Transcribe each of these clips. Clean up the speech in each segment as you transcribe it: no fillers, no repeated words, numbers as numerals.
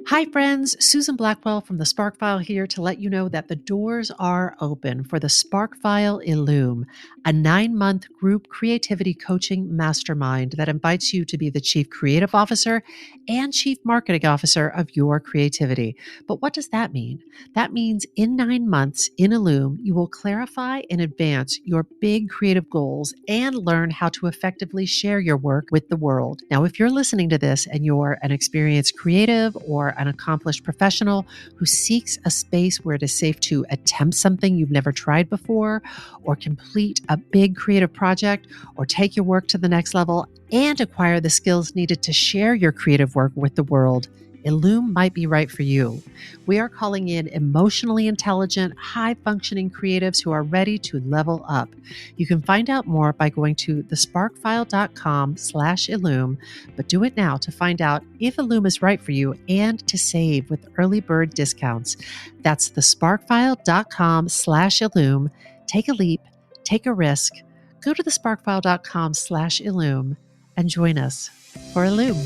Hi, friends. Susan Blackwell from the Spark File here to let you know that the doors are open for the Spark File Illume, a 9-month group creativity coaching mastermind that invites you to be the Chief Creative Officer and Chief Marketing Officer of your creativity. But what does that mean? That means in 9 months in Illume, you will clarify and advance your big creative goals and learn how to effectively share your work with the world. Now, if you're listening to this and you're an experienced creative or an accomplished professional who seeks a space where it is safe to attempt something you've never tried before, or complete a big creative project, or take your work to the next level and acquire the skills needed to share your creative work with the world, Illume might be right for you. We are calling in emotionally intelligent, high-functioning creatives who are ready to level up. You can find out more by going to thesparkfile.com/Illume, but do it now to find out if Illume is right for you and to save with early bird discounts. That's thesparkfile.com/Illume. Take a leap, take a risk. Go to thesparkfile.com/Illume and join us for Illume.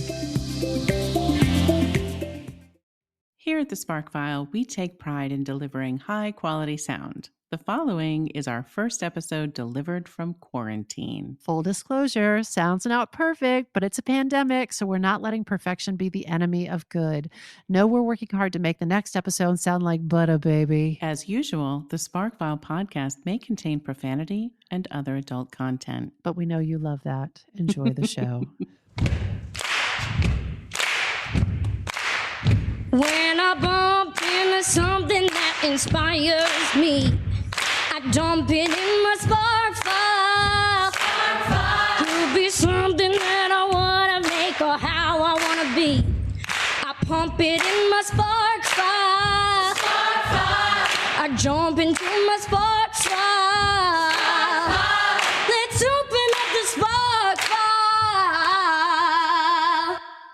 Here at the Spark File, we take pride in delivering high-quality sound. The following is our first episode delivered from quarantine. Full disclosure, sounds not perfect, but it's a pandemic, so we're not letting perfection be the enemy of good. No, we're working hard to make the next episode sound like butter, baby. As usual, the Spark File podcast may contain profanity and other adult content. But we know you love that. Enjoy the show. When I bump into something that inspires me, I dump it in my spark file. Could be something that I wanna make or how I wanna be. I pump it in my spark file. I jump into my spark file. Let's open up the spark file.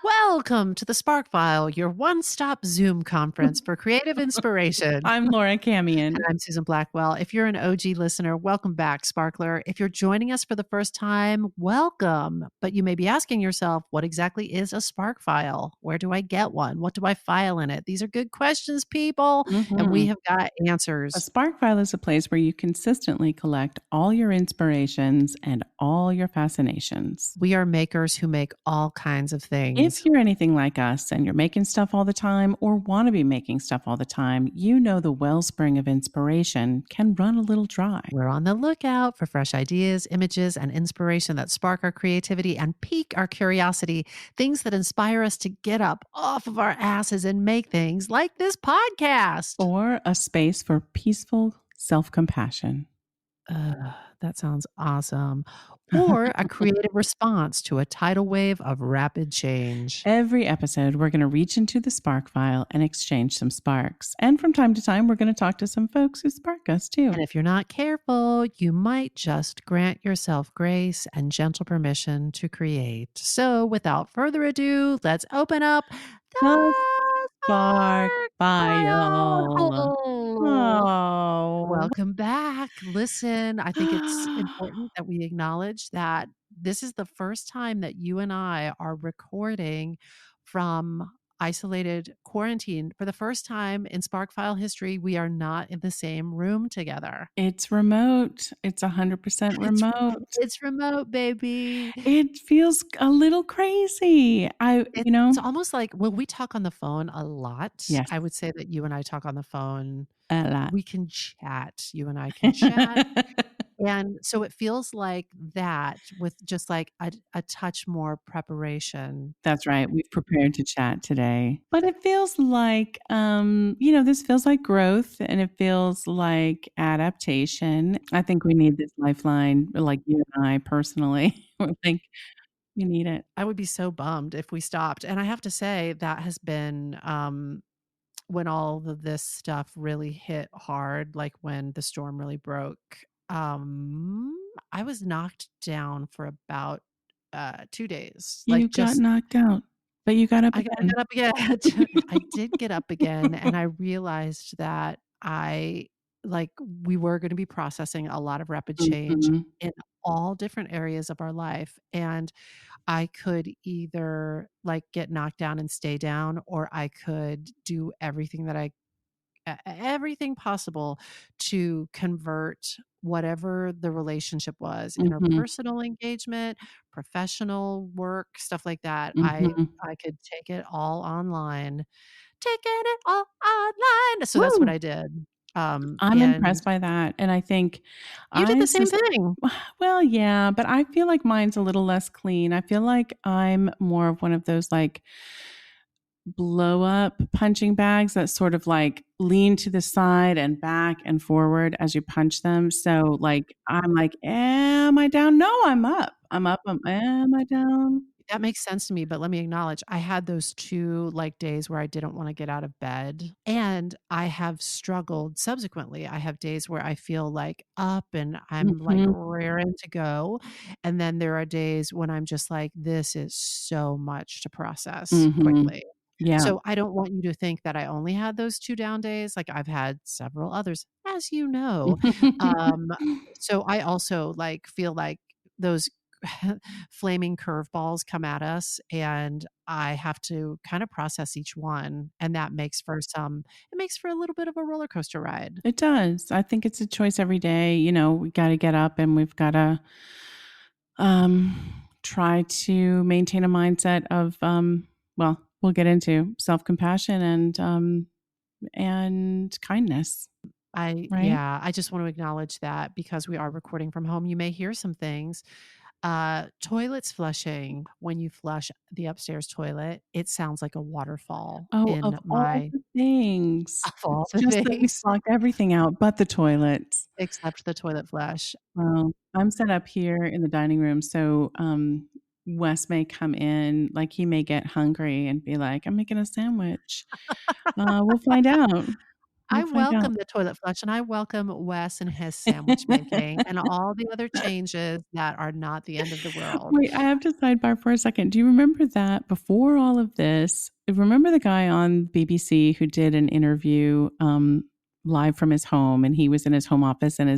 Welcome to the Spark File, your one-stop Zoom conference for creative inspiration. I'm Laura Camion. And I'm Susan Blackwell. If you're an OG listener, welcome back, Sparkler. If you're joining us for the first time, welcome. But you may be asking yourself, what exactly is a Spark File? Where do I get one? What do I file in it? These are good questions, people. And we have got answers. A Spark File is a place where you consistently collect all your inspirations and all your fascinations. We are makers who make all kinds of things. If you're anything like us and you're making stuff all the time or want to be making stuff all the time, you know the wellspring of inspiration can run a little dry. We're on the lookout for fresh ideas, images, and inspiration that spark our creativity and pique our curiosity, things that inspire us to get up off of our asses and make things like this podcast. Or a space for peaceful self-compassion. That sounds awesome. Or a creative response to a tidal wave of rapid change. Every episode, we're going to reach into the Spark File and exchange some sparks. And from time to time, we're going to talk to some folks who spark us too. And if you're not careful, you might just grant yourself grace and gentle permission to create. So without further ado, let's open up the Spark File. Oh, welcome back. Listen, I think it's important that we acknowledge that this is the first time that you and I are recording from isolated quarantine. For the first time in Spark File history, we are not in the same room together. It's remote. It's 100% remote. It's remote, baby. It feels a little crazy. It's almost like, well, we talk on the phone a lot. Yes. I would say that you and I talk on the phone a lot. We can chat. You and I can chat. And so it feels like that with just like a touch more preparation. That's right. We've prepared to chat today. But it feels like, this feels like growth and it feels like adaptation. I think we need this lifeline, like you and I personally. I think we need it. I would be so bummed if we stopped. And I have to say that has been when all of this stuff really hit hard, like when the storm really broke. I was knocked down for about 2 days. You got knocked out, but you got up I again. got up again. I did get up again, and I realized that we were going to be processing a lot of rapid change in all different areas of our life. And I could either like get knocked down and stay down, or I could do everything that everything possible to convert whatever the relationship was, Mhm. interpersonal engagement, professional work, stuff like that. Mhm. I could take it all online, taking it all online. So that's what Woo! I did. I'm And impressed by that, and I think you did I the same sus thing. well, yeah, but I feel like mine's a little less clean. I feel like I'm more of one of those, like, blow up punching bags that sort of, like, lean to the side and back and forward as you punch them. So, like, I'm like, "Am I down? No, I'm up. I'm up. Am I down?" That makes sense to me, but let me acknowledge I had those 2, like, days where I didn't wanna get out of bed, and I have struggled subsequently. I have days where I feel, like, up and I'm, like, Mhm. raring to go, and then there are days when I'm just like, "This is so much to process Mhm. quickly." Yeah. So, I don't want you to think that I only had those 2 down days, like, I've had several others, as you know. Um, so I also, like, feel like those flaming curveballs come at us, and I have to kind of process each one, and that makes for it makes for a little bit of a roller coaster ride. It does. I think it's a choice every day. We gotta get up and we've gotta, try to maintain a mindset of, well, we'll get into self-compassion and kindness, right? I just want to acknowledge that because we are recording from home, you may hear some things. Toilets flushing. When you flush the upstairs toilet, it sounds like a waterfall Oh, of in all my the things. of all It's the just that we things block everything out but the toilets. except the toilet flush. Well, I'm set up here in the dining room, so, Wes may come in, like, he may get hungry and be like, "I'm making a sandwich." We'll find out. We'll I find out. welcome the toilet flush, and I welcome Wes and his sandwich making and all the other changes that are not the end of the world. Wait, I have to sidebar for a second. Do you remember that before all of this, remember the guy on BBC who did an interview, live from his home, and he was in his home office, and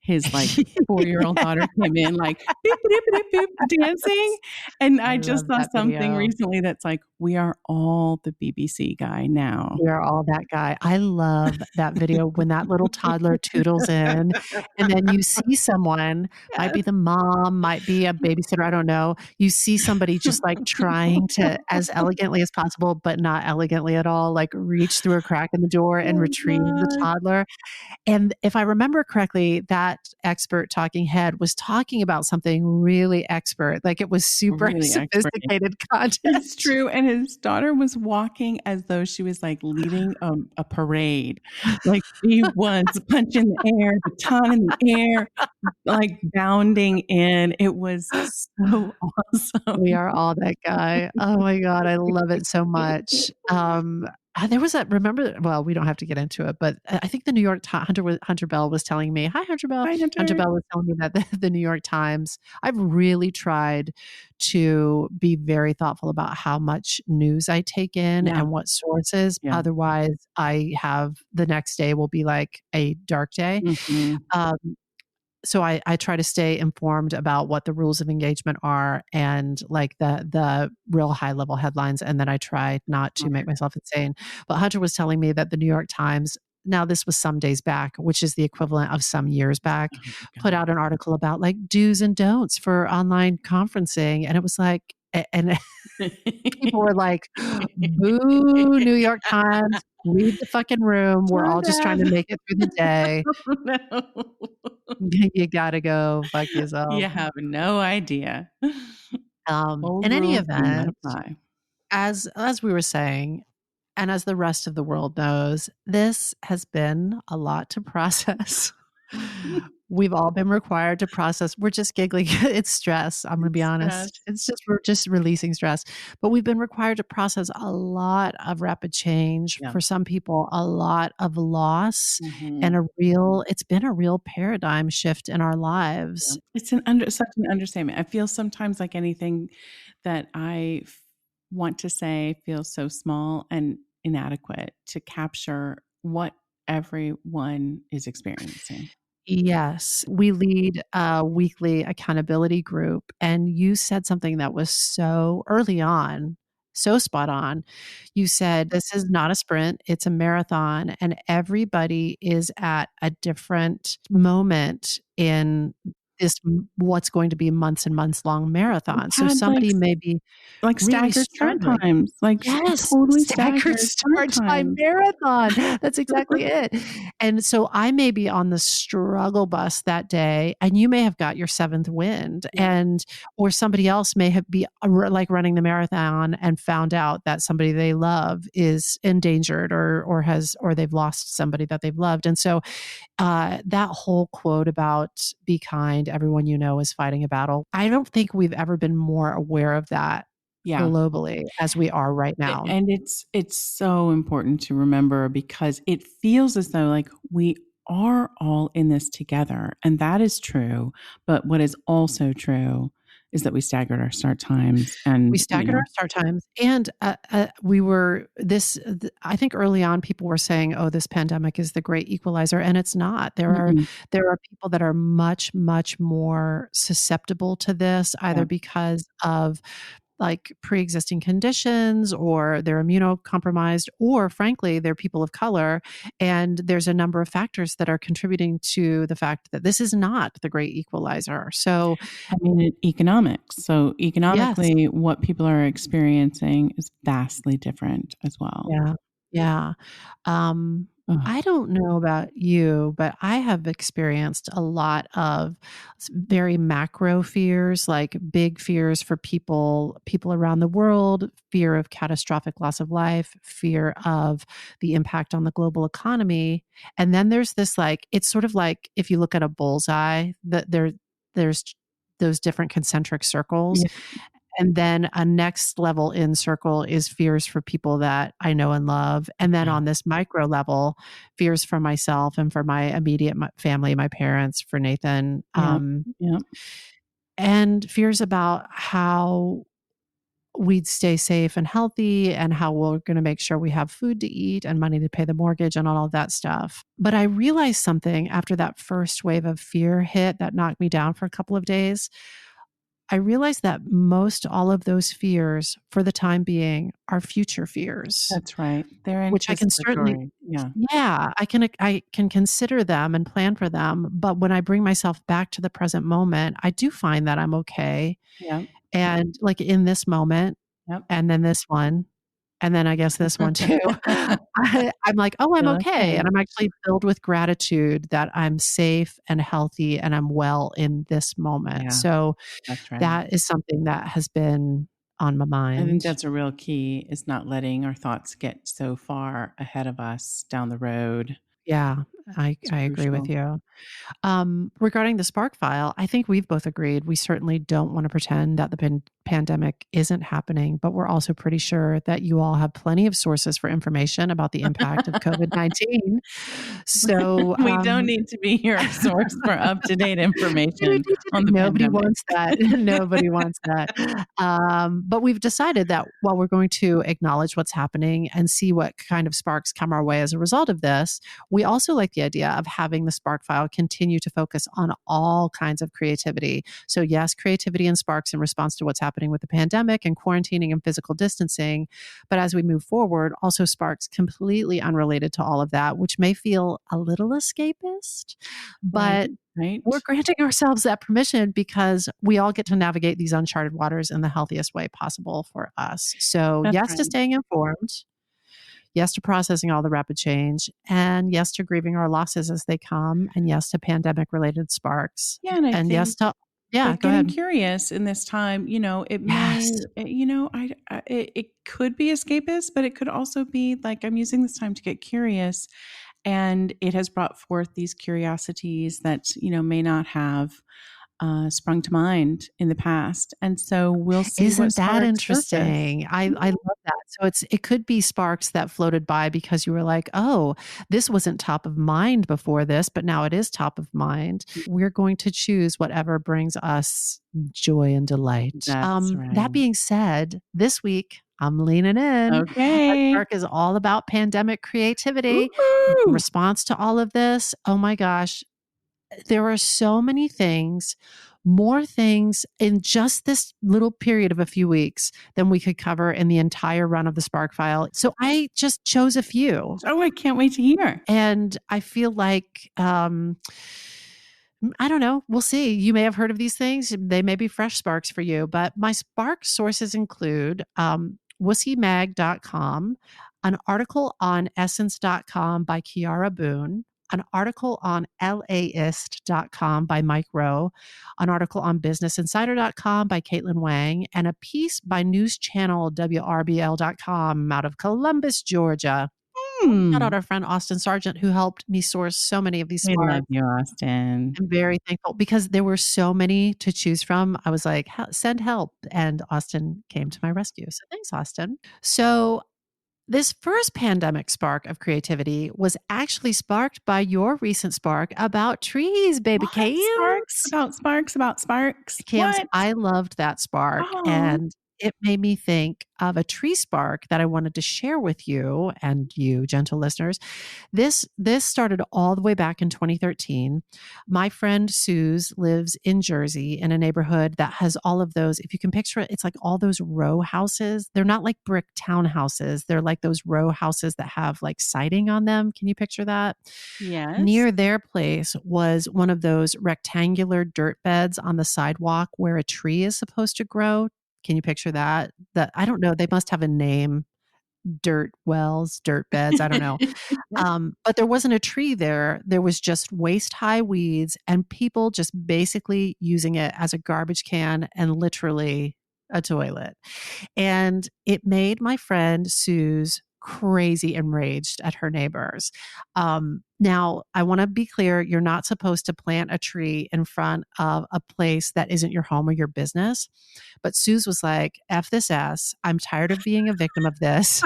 his, like, 4-year-old daughter came in, like, "Beep, beep, beep, beep," dancing, and I I just love saw that something video. recently that's like, "We are all the BBC guy now." We are all that guy. I love that video when that little toddler toodles in, and then you see someone, might Yes. be the mom, might be a babysitter, I don't know. You see somebody just, like, trying to, as elegantly as possible, but not elegantly at all, like, reach through a crack in the door and Oh retrieve the god. toddler. And if I remember correctly, that expert talking head was talking about something really expert, like it was super Really expert. sophisticated It's content. true, and his daughter was walking as though she was, like, leading a parade. Like, she was punching the air, baton in the air, like, bounding in. It was so We awesome. are all that guy. Oh my god, I love it so much. There was that remember well, we don't have to get into it, but I think the New York Ti Hunter Bell was telling me hi, Hunter Bell. Hi, Hunter Hunter. Bell was telling me that the New York Times I've really tried to be very thoughtful about how much news I take in Yeah, and what sources, yeah. otherwise I have the next day will be like a dark day. Mhm. Um, so I try to stay informed about what the rules of engagement are and like the real high level headlines, and then I try not to make Okay. myself insane. But Hunter was telling me that the New York Times, now this was some days back, which is the equivalent of some years back, Oh my put god. out an article about like do's and don'ts for online conferencing, and it was like and people were like, "Boo, New York Times, leave the fucking room. We're Oh, all just trying to no. make it through the day. Oh, no. You gotta go fuck yourself." You have no idea. Old In any rules do not event, apply. as we were saying, and as the rest of the world knows, this has been a lot to process. We've all been required to process. We're just giggling. It's stress. I'm going to be Stress. honest. It's just, we're just releasing stress. But we've been required to process a lot of rapid change. Yeah. For some people, a lot of loss and Mhm. it's been a real paradigm shift in our Yeah. lives. It's such an understatement. I feel sometimes like anything that want to say feels so small and inadequate to capture what everyone is experiencing. Yes, we lead a weekly accountability group, and you said something that was so early on, so spot on. You said, "This is not a sprint, it's a marathon, and everybody is at a different moment in this what's going to be months and months long We've marathon." So had somebody may be really staggered start struggling. times, Yes, totally staggered staggered start start time times. marathon. That's exactly it. And so I may be on the struggle bus that day, and you may have got your seventh wind, Yeah. and or somebody else may have be like running the marathon and found out that somebody they love is endangered or they've lost somebody that they've loved. And so that whole quote about be kind, everyone you know is fighting a battle. I don't think we've ever been more aware of that Yeah. globally as we are right now. And it's so important to remember because it feels as though like we are all in this together. And that is true. But what is also true is that we staggered our start times and We staggered our start times, and we were I think early on people were saying, "Oh, this pandemic is the great equalizer," and it's not. There are people that are much more susceptible to this, either because of like pre-existing conditions or they're immunocompromised, or frankly, they're people of color. And there's a number of factors that are contributing to the fact that this is not the great equalizer. So, I mean, economics. So yes, economically, what people are experiencing is vastly different as well. yeah. Um, Ugh. I don't know about you, but I have experienced a lot of very macro fears, like big fears for people around the world, fear of catastrophic loss of life, fear of the impact on the global economy. And then there's this like, it's sort of like if you look at a bullseye, that there's those different concentric circles. Yeah. And then a next level in circle is fears for people that I know and love. And then on this micro level, fears for myself and for my immediate family, my parents, for Nathan. Yeah. And fears about how we'd stay safe and healthy and how we're going to make sure we have food to eat and money to pay the mortgage and all of that stuff. But I realized something after that first wave of fear hit that knocked me down for a couple of days. I realized that most all of those fears for the time being are future fears. That's right. They're which I can certainly, I can consider them and plan for them. But when I bring myself back to the present moment, I do find that I'm okay. Yeah. And like in this moment, Yep. and then this one, and then I guess this one too, I'm like, oh, I'm okay. And I'm actually filled with gratitude that I'm safe and healthy and I'm well in this moment. Yeah, So that's right. that is something that has been on my mind. I think that's a real key, is not letting our thoughts get so far ahead of us down the road. Yeah, I agree with you. Regarding the Spark file, I think we've both agreed we certainly don't want to pretend that the pandemic isn't happening, but we're also pretty sure that you all have plenty of sources for information about the impact of COVID-19. So we don't need to be your source for up-to-date information on the nobody pandemic. wants that. Nobody wants that. But we've decided that while we're going to acknowledge what's happening and see what kind of sparks come our way as a result of this, we also like the idea of having the Spark file continue to focus on all kinds of creativity. So yes, creativity and sparks in response to what's happening with the pandemic and quarantining and physical distancing. But as we move forward, also sparks completely unrelated to all of that, which may feel a little escapist, but Right. we're granting ourselves that permission because we all get to navigate these uncharted waters in the healthiest way possible for us. So That's yes to right. staying informed. Yes to processing all the rapid change, and yes to grieving our losses as they come, and yes to pandemic-related sparks. Yeah, and I think yes to but go getting ahead. curious in this time, it Yes. may, it could be escapist, but it could also be like, I'm using this time to get curious, and it has brought forth these curiosities that, may not have sprung to mind in the past. And so we'll see. Isn't that surface. interesting? I love that. So it could be sparks that floated by because you were like, oh, this wasn't top of mind before this, but now it is top of mind. We're going to choose whatever brings us joy and delight. That's right. That being said, this week I'm leaning in. Okay. Our Spark is all about pandemic creativity. Woo-hoo! In response to all of this, oh my gosh, there are so many things, more things in just this little period of a few weeks than we could cover in the entire run of the Spark File. So I just chose a few. Oh, I can't wait to hear. And I feel like, I don't know. We'll see. You may have heard of these things. They may be fresh sparks for you, but my spark sources include wussimag.com, an article on essence.com by Kiara Boone, an article on laist.com by Mike Rowe, an article on businessinsider.com by Caitlin Wang, and a piece by news channel WRBL.com out of Columbus, Georgia. Shout out our friend Austin Sargent, who helped me source so many of these We sparks. love you, Austin. I'm very thankful because there were so many to choose from. I was like, send help. And Austin came to my rescue. So thanks, Austin. So this first pandemic spark of creativity was actually sparked by your recent spark about trees, baby What? Cams. About sparks. Cams, What? I loved that spark. Oh. And it made me think of a tree spark that I wanted to share with you and you, gentle listeners. This started all the way back in 2013. My friend Suze lives in Jersey in a neighborhood that has all of those. If you can picture it, it's like all those row houses. They're not like brick townhouses. They're like those row houses that have like siding on them. Can you picture that? Yes. Near their place was one of those rectangular dirt beds on the sidewalk where a tree is supposed to grow. Can you picture that? I don't know. They must have a name. Dirt wells, dirt beds. I don't know. But there wasn't a tree there. There was just waist high weeds and people just basically using it as a garbage can and literally a toilet. And it made my friend Suze crazy enraged at her neighbors. Now, I want to be clear, you're not supposed to plant a tree in front of a place that isn't your home or your business. But Suze was like, F this ass. I'm tired of being a victim of this.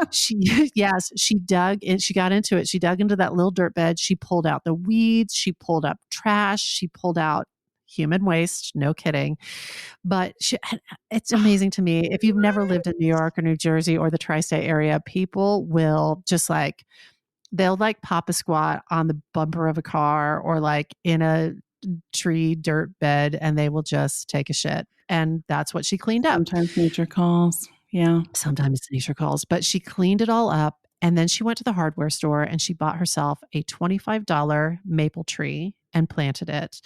She dug in, she got into it. She dug into that little dirt bed. She pulled out the weeds. She pulled up trash. She pulled out human waste. No kidding. But it's amazing to me. If you've never lived in New York or New Jersey or the tri-state area, people will just like, they'll like pop a squat on the bumper of a car or like in a tree dirt bed and they will just take a shit. And that's what she cleaned up. Sometimes nature calls. Yeah. Sometimes nature calls, but she cleaned it all up. And then she went to the hardware store and she bought herself a $25 maple tree and planted it.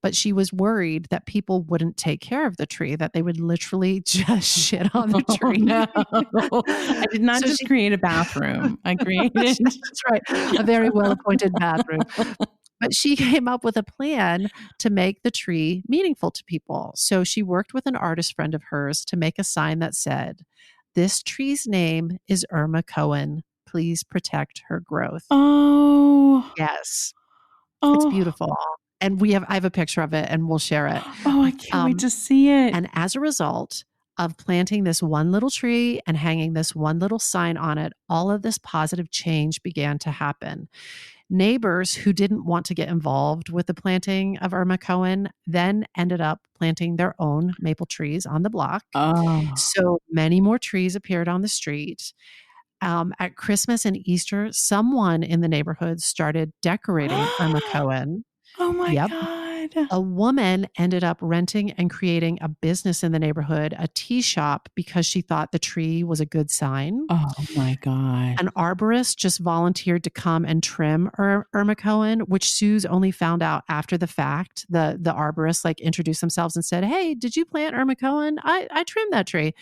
But she was worried that people wouldn't take care of the tree, that they would literally just shit on the tree. No. I did not just create a bathroom. I created that's right, a very well-appointed bathroom. But she came up with a plan to make the tree meaningful to people. So she worked with an artist friend of hers to make a sign that said, "This tree's name is Irma Cohen. Please protect her growth." Oh. Yes. Oh. It's beautiful. And I have a picture of it and we'll share it. Oh, I can't wait to see it. And as a result of planting this one little tree and hanging this one little sign on it, all of this positive change began to happen. Neighbors who didn't want to get involved with the planting of Irma Cohen then ended up planting their own maple trees on the block. Oh. So many more trees appeared on the street. At Christmas and Easter, someone in the neighborhood started decorating Irma Cohen. Oh my God. A woman ended up renting and creating a business in the neighborhood, a tea shop, because she thought the tree was a good sign. Oh my God. An arborist just volunteered to come and trim Irma Cohen, which Suze only found out after the fact. The arborist like introduced themselves and said, "Hey, did you plant Irma Cohen? I trimmed that tree."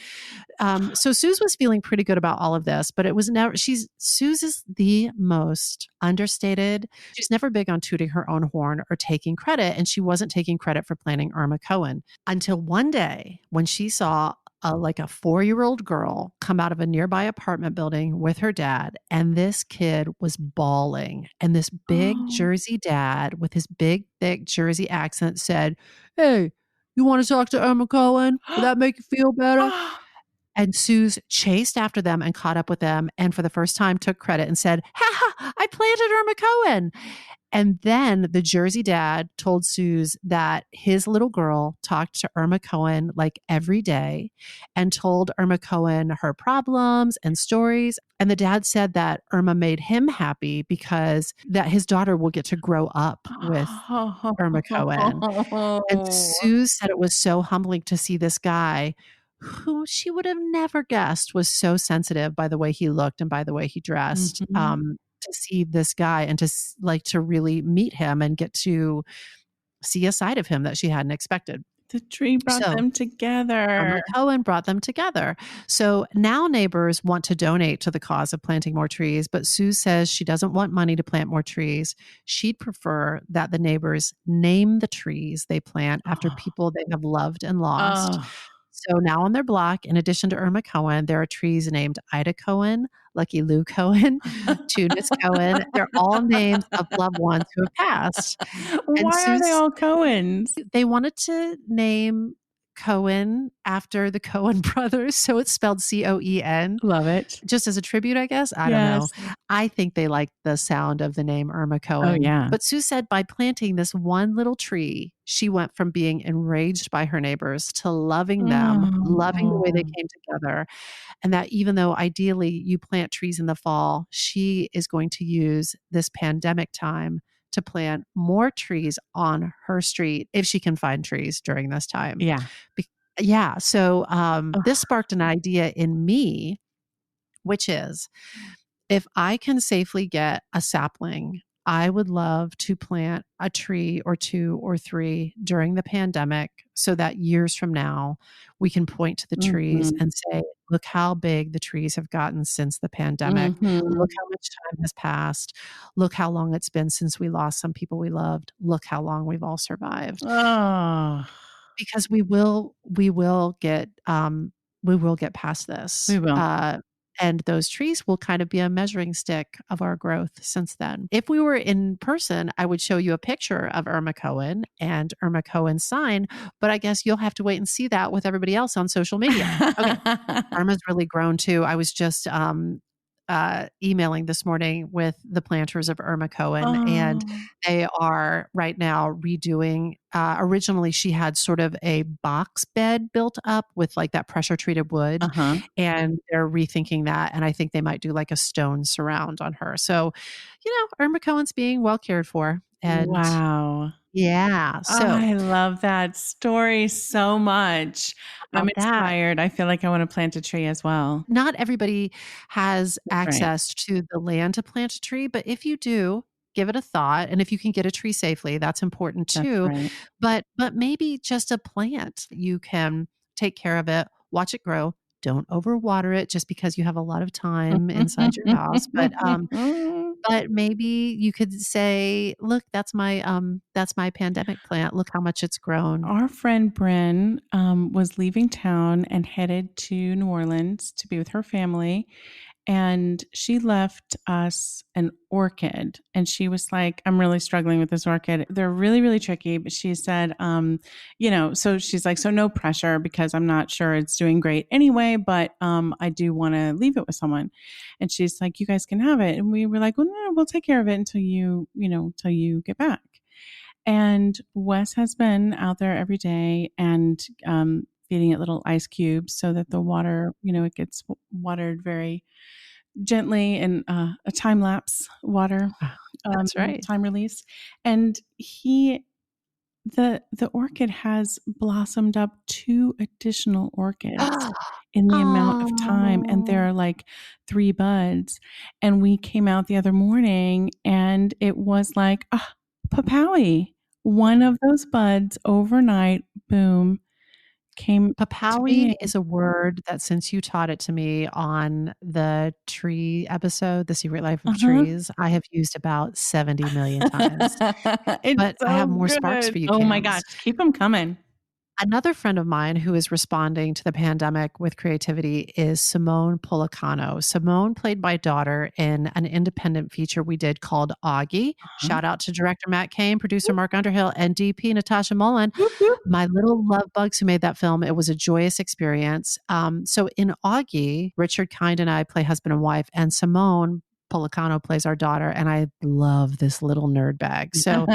So Suze was feeling pretty good about all of this, but it was never, Suze is the most understated. She's never big on tooting her own horn or taking credit. And she wasn't taking credit for planting Irma Cohen until one day when she saw a 4-year-old girl come out of a nearby apartment building with her dad. And this kid was bawling. And this big Jersey dad with his big, thick Jersey accent said, "Hey, you want to talk to Irma Cohen? Will that make you feel better?" And Suze chased after them and caught up with them, and for the first time took credit and said, "Ha ha, I planted Irma Cohen." And then the Jersey dad told Suze that his little girl talked to Irma Cohen like every day and told Irma Cohen her problems and stories. And the dad said that Irma made him happy because that his daughter will get to grow up with Irma Cohen. And Suze said it was so humbling to see this guy who she would have never guessed was so sensitive by the way he looked and by the way he dressed. To see this guy and to really meet him and get to see a side of him that she hadn't expected. The tree brought them together. Irma Cohen brought them together. So now neighbors want to donate to the cause of planting more trees, but Sue says she doesn't want money to plant more trees. She'd prefer that the neighbors name the trees they plant after people they have loved and lost. So now on their block, in addition to Irma Cohen, there are trees named Ida Cohen, Lucky Lou Cohen, Tunis Cohen. They're all names of loved ones who have passed. Why are they all Cohens? They wanted to name Cohen after the Cohen brothers, so it's spelled Coen. Love it. Just as a tribute, I guess. I don't know. I think they like the sound of the name Irma Cohen. Oh, yeah. But Sue said by planting this one little tree, she went from being enraged by her neighbors to loving them, loving the way they came together. And that even though ideally you plant trees in the fall, she is going to use this pandemic time to plant more trees on her street if she can find trees during this time. Yeah. So this sparked an idea in me, which is if I can safely get a sapling, I would love to plant a tree or 2 or 3 during the pandemic so that years from now, we can point to the trees and say, look how big the trees have gotten since the pandemic. Look how much time has passed. Look how long it's been since we lost some people we loved. Look how long we've all survived. Because we will get past this. We will. And those trees will kind of be a measuring stick of our growth since then. If we were in person, I would show you a picture of Irma Cohen and Irma Cohen's sign, but I guess you'll have to wait and see that with everybody else on social media. Okay. Irma's really grown too. I was just emailing this morning with the planters of Irma Cohen, and they are right now redoing. Originally, she had sort of a box bed built up with like that pressure treated wood, and they're rethinking that. And I think they might do like a stone surround on her. So, Irma Cohen's being well cared for. And wow. Yeah. So I love that story so much. I'm inspired. I feel like I want to plant a tree as well. Not everybody has access to the land to plant a tree, but if you do, give it a thought. And if you can get a tree safely, that's important too. But maybe just a plant, you can take care of it, watch it grow. Don't overwater it just because you have a lot of time inside your house. But maybe you could say, look, that's my pandemic plant. Look how much it's grown. Our friend Bryn was leaving town and headed to New Orleans to be with her family. And she left us an orchid. And she was like, I'm really struggling with this orchid. They're really, really tricky. But she said, so she's like, so no pressure because I'm not sure it's doing great anyway, but I do want to leave it with someone. And she's like, you guys can have it. And we were like, well, no, we'll take care of it until you get back. And Wes has been out there every day and feeding it little ice cubes so that the water, it gets watered very gently in a time lapse water. That's right. Time release. And the orchid has blossomed up 2 additional orchids in the amount of time. And there are like 3 buds. And we came out the other morning and it was like, Papawi, one of those buds overnight, boom, came. Papawi is a word that since you taught it to me on the tree episode, The Secret Life of Trees, I have used about 70 million times. But I have more sparks for you. Oh my gosh, keep them coming. Another friend of mine who is responding to the pandemic with creativity is Simone Policano. Simone played my daughter in an independent feature we did called Augie. Uh-huh. Shout out to director Matt Cain, producer Mark Underhill, and DP Natasha Mullen, Whoop, whoop. my little love bugs who made that film. It was a joyous experience. So in Augie, Richard Kind and I play husband and wife, and Simone Policano plays our daughter, and I love this little nerd bag. So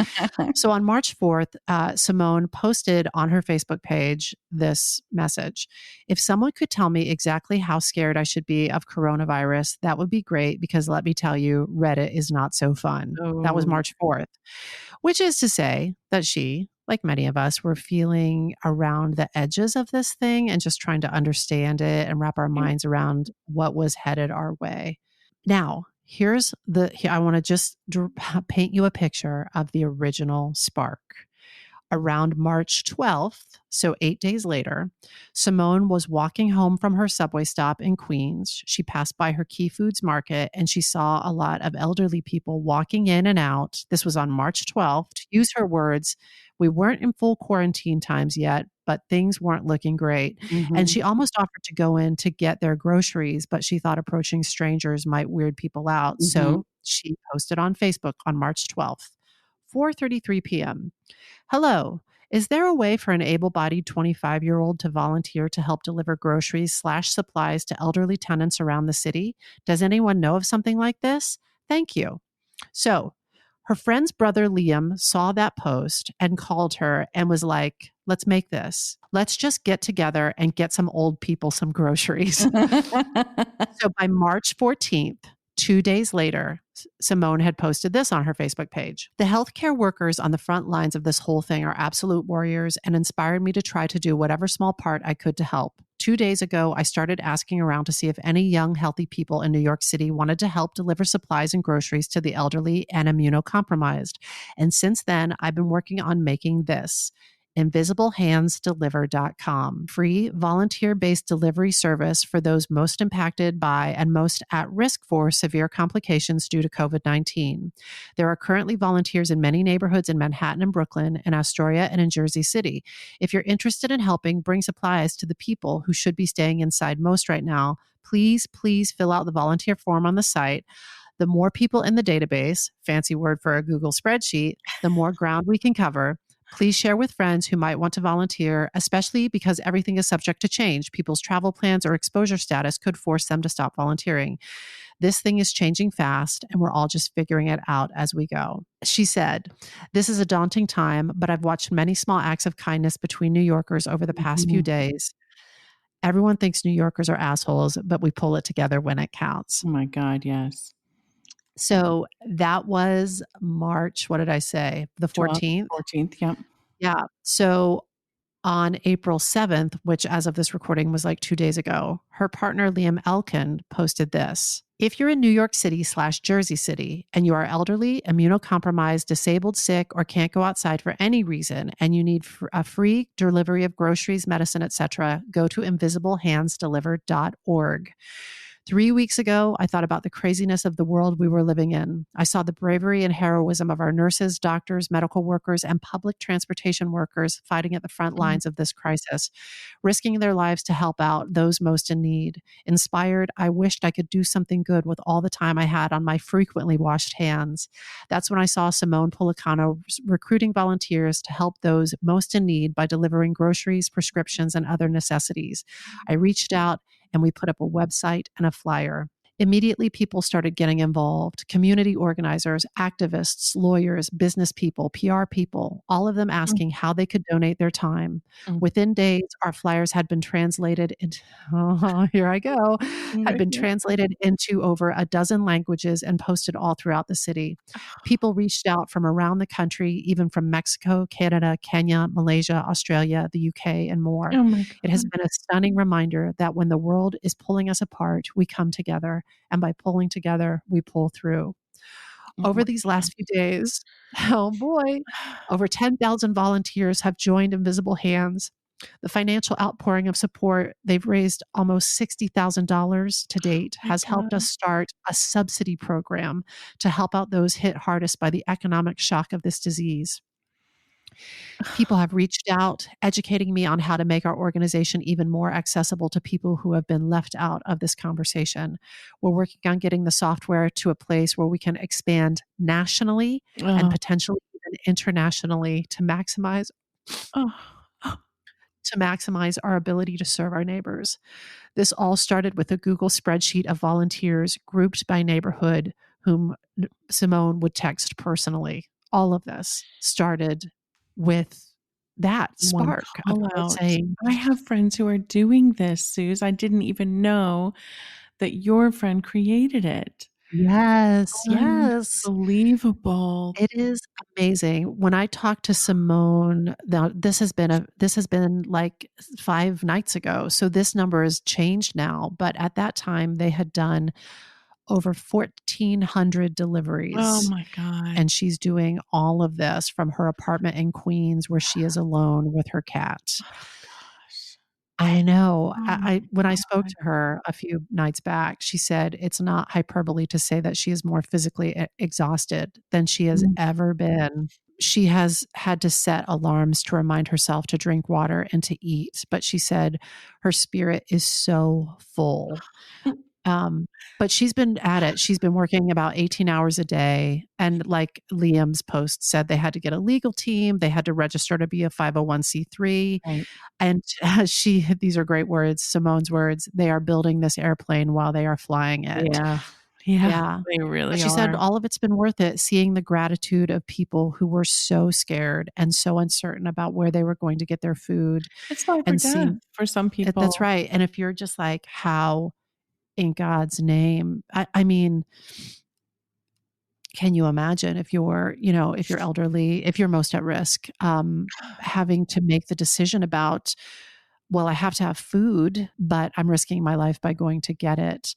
on March 4th, Simone posted on her Facebook page this message. If someone could tell me exactly how scared I should be of coronavirus, that would be great, because let me tell you, Reddit is not so fun. That was Oh. March 4th, which is to say that she, like many of us, were feeling around the edges of this thing and just trying to understand it and wrap our minds around what was headed our way. Now, I want to just paint you a picture of the original spark. Around March 12th, so 8 days later, Simone was walking home from her subway stop in Queens. She passed by her Key Foods market and she saw a lot of elderly people walking in and out. This was on March 12th. To use her words, we weren't in full quarantine times yet, but things weren't looking great. And she almost offered to go in to get their groceries, but she thought approaching strangers might weird people out. So she posted on Facebook on March 12th, 4:33 p.m. Hello. Is there a way for an able-bodied 25-year-old to volunteer to help deliver groceries/supplies to elderly tenants around the city? Does anyone know of something like this? Thank you. So her friend's brother Liam saw that post and called her and was like, let's make this. Let's just get together and get some old people some groceries. So by March 14th, 2 days later, Simone had posted this on her Facebook page. The healthcare workers on the front lines of this whole thing are absolute warriors and inspired me to try to do whatever small part I could to help. 2 days ago, I started asking around to see if any young, healthy people in New York City wanted to help deliver supplies and groceries to the elderly and immunocompromised. And since then, I've been working on making this. InvisibleHandsDeliver.com, free volunteer-based delivery service for those most impacted by and most at risk for severe complications due to COVID-19. There are currently volunteers in many neighborhoods in Manhattan and Brooklyn, in Astoria, and in Jersey City. If you're interested in helping bring supplies to the people who should be staying inside most right now, please fill out the volunteer form on the site. The more people in the database, fancy word for a Google spreadsheet, the more ground we can cover. Please share with friends who might want to volunteer, especially because everything is subject to change. People's travel plans or exposure status could force them to stop volunteering. This thing is changing fast, and we're all just figuring it out as we go. She said, this is a daunting time, but I've watched many small acts of kindness between New Yorkers over the past few days. Everyone thinks New Yorkers are assholes, but we pull it together when it counts. Oh my God, yes. So that was March, what did I say? The 14th? 14th, yep. Yeah. So on April 7th, which as of this recording was like 2 days ago, her partner Liam Elkin posted this. If you're in New York City/Jersey City and you are elderly, immunocompromised, disabled, sick, or can't go outside for any reason, and you need a free delivery of groceries, medicine, etc., go to InvisibleHandsDeliver.org. 3 weeks ago, I thought about the craziness of the world we were living in. I saw the bravery and heroism of our nurses, doctors, medical workers, and public transportation workers fighting at the front lines of this crisis, risking their lives to help out those most in need. Inspired, I wished I could do something good with all the time I had on my frequently washed hands. That's when I saw Simone Policano recruiting volunteers to help those most in need by delivering groceries, prescriptions, and other necessities. I reached out and we put up a website and a flyer. Immediately, people started getting involved. Community organizers, activists, lawyers, business people, PR people, all of them asking how they could donate their time. Within days, our flyers had been translated into, translated into over a dozen languages and posted all throughout the city. People reached out from around the country, even from Mexico, Canada, Kenya, Malaysia, Australia, the UK, and more. It has been a stunning reminder that when the world is pulling us apart, we come together. And by pulling together, we pull through. Over these last few days, over 10,000 volunteers have joined Invisible Hands. The financial outpouring of support, they've raised almost $60,000 to date, has helped us start a subsidy program to help out those hit hardest by the economic shock of this disease. People have reached out, educating me on how to make our organization even more accessible to people who have been left out of this conversation. We're working on getting the software to a place where we can expand nationally and Oh, potentially even internationally oh, oh, to maximize our ability to serve our neighbors. This all started with a Google spreadsheet of volunteers grouped by neighborhood whom Simone would text personally. All of this started with that one spark of call her out. saying, I have friends who are doing this, Suze. I didn't even know that your friend created it. yes, yes. Unbelievable. It is amazing. When I talked to Simone, now this has been like 5 nights ago. So this number has changed now, but at that time they had done over 1,400 Oh deliveries. my God. And she's doing all of this from her apartment in Queens where she is alone with her cat. Oh gosh. I know. Oh my I when I spoke God. to her a few nights back, she said it's not hyperbole to say that she is more physically exhausted than she has Mm. ever been. She has had to set alarms to remind herself to drink water and to eat, but she said her spirit is so full. Um, but she's been at it. She's been working about 18 hours a day. And like Liam's post said, they had to get a legal team. They had to register to be a 501c3. Right. And these are great words, Simone's words, they are building this airplane while they are flying it. Yeah. Yeah. Yeah. They But really she said are. all of it's been worth it, seeing the gratitude of people who were so scared and so uncertain about where they were going to get their food It's life or and death seeing for some people. that's right. And if you're just like, how in God's name, I mean, can you imagine if you're, if you're elderly, if you're most at risk, having to make the decision about, well, I have to have food, but I'm risking my life by going to get it.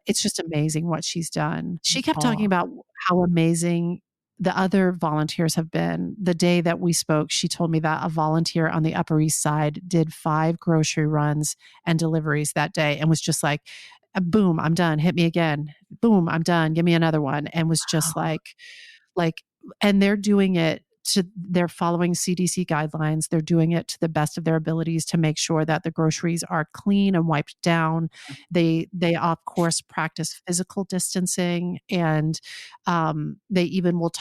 It's just amazing what she's done. She kept talking Oh, about how amazing the other volunteers have been. The day that we spoke, she told me that a volunteer on the Upper East Side did 5 grocery runs and deliveries that day and was just like, boom, I'm done. Hit me again. Boom, I'm done. Give me another one. And was just wow. like, and they're doing it they're following CDC guidelines. They're doing it to the best of their abilities to make sure that the groceries are clean and wiped down. They of course practice physical distancing, and they even will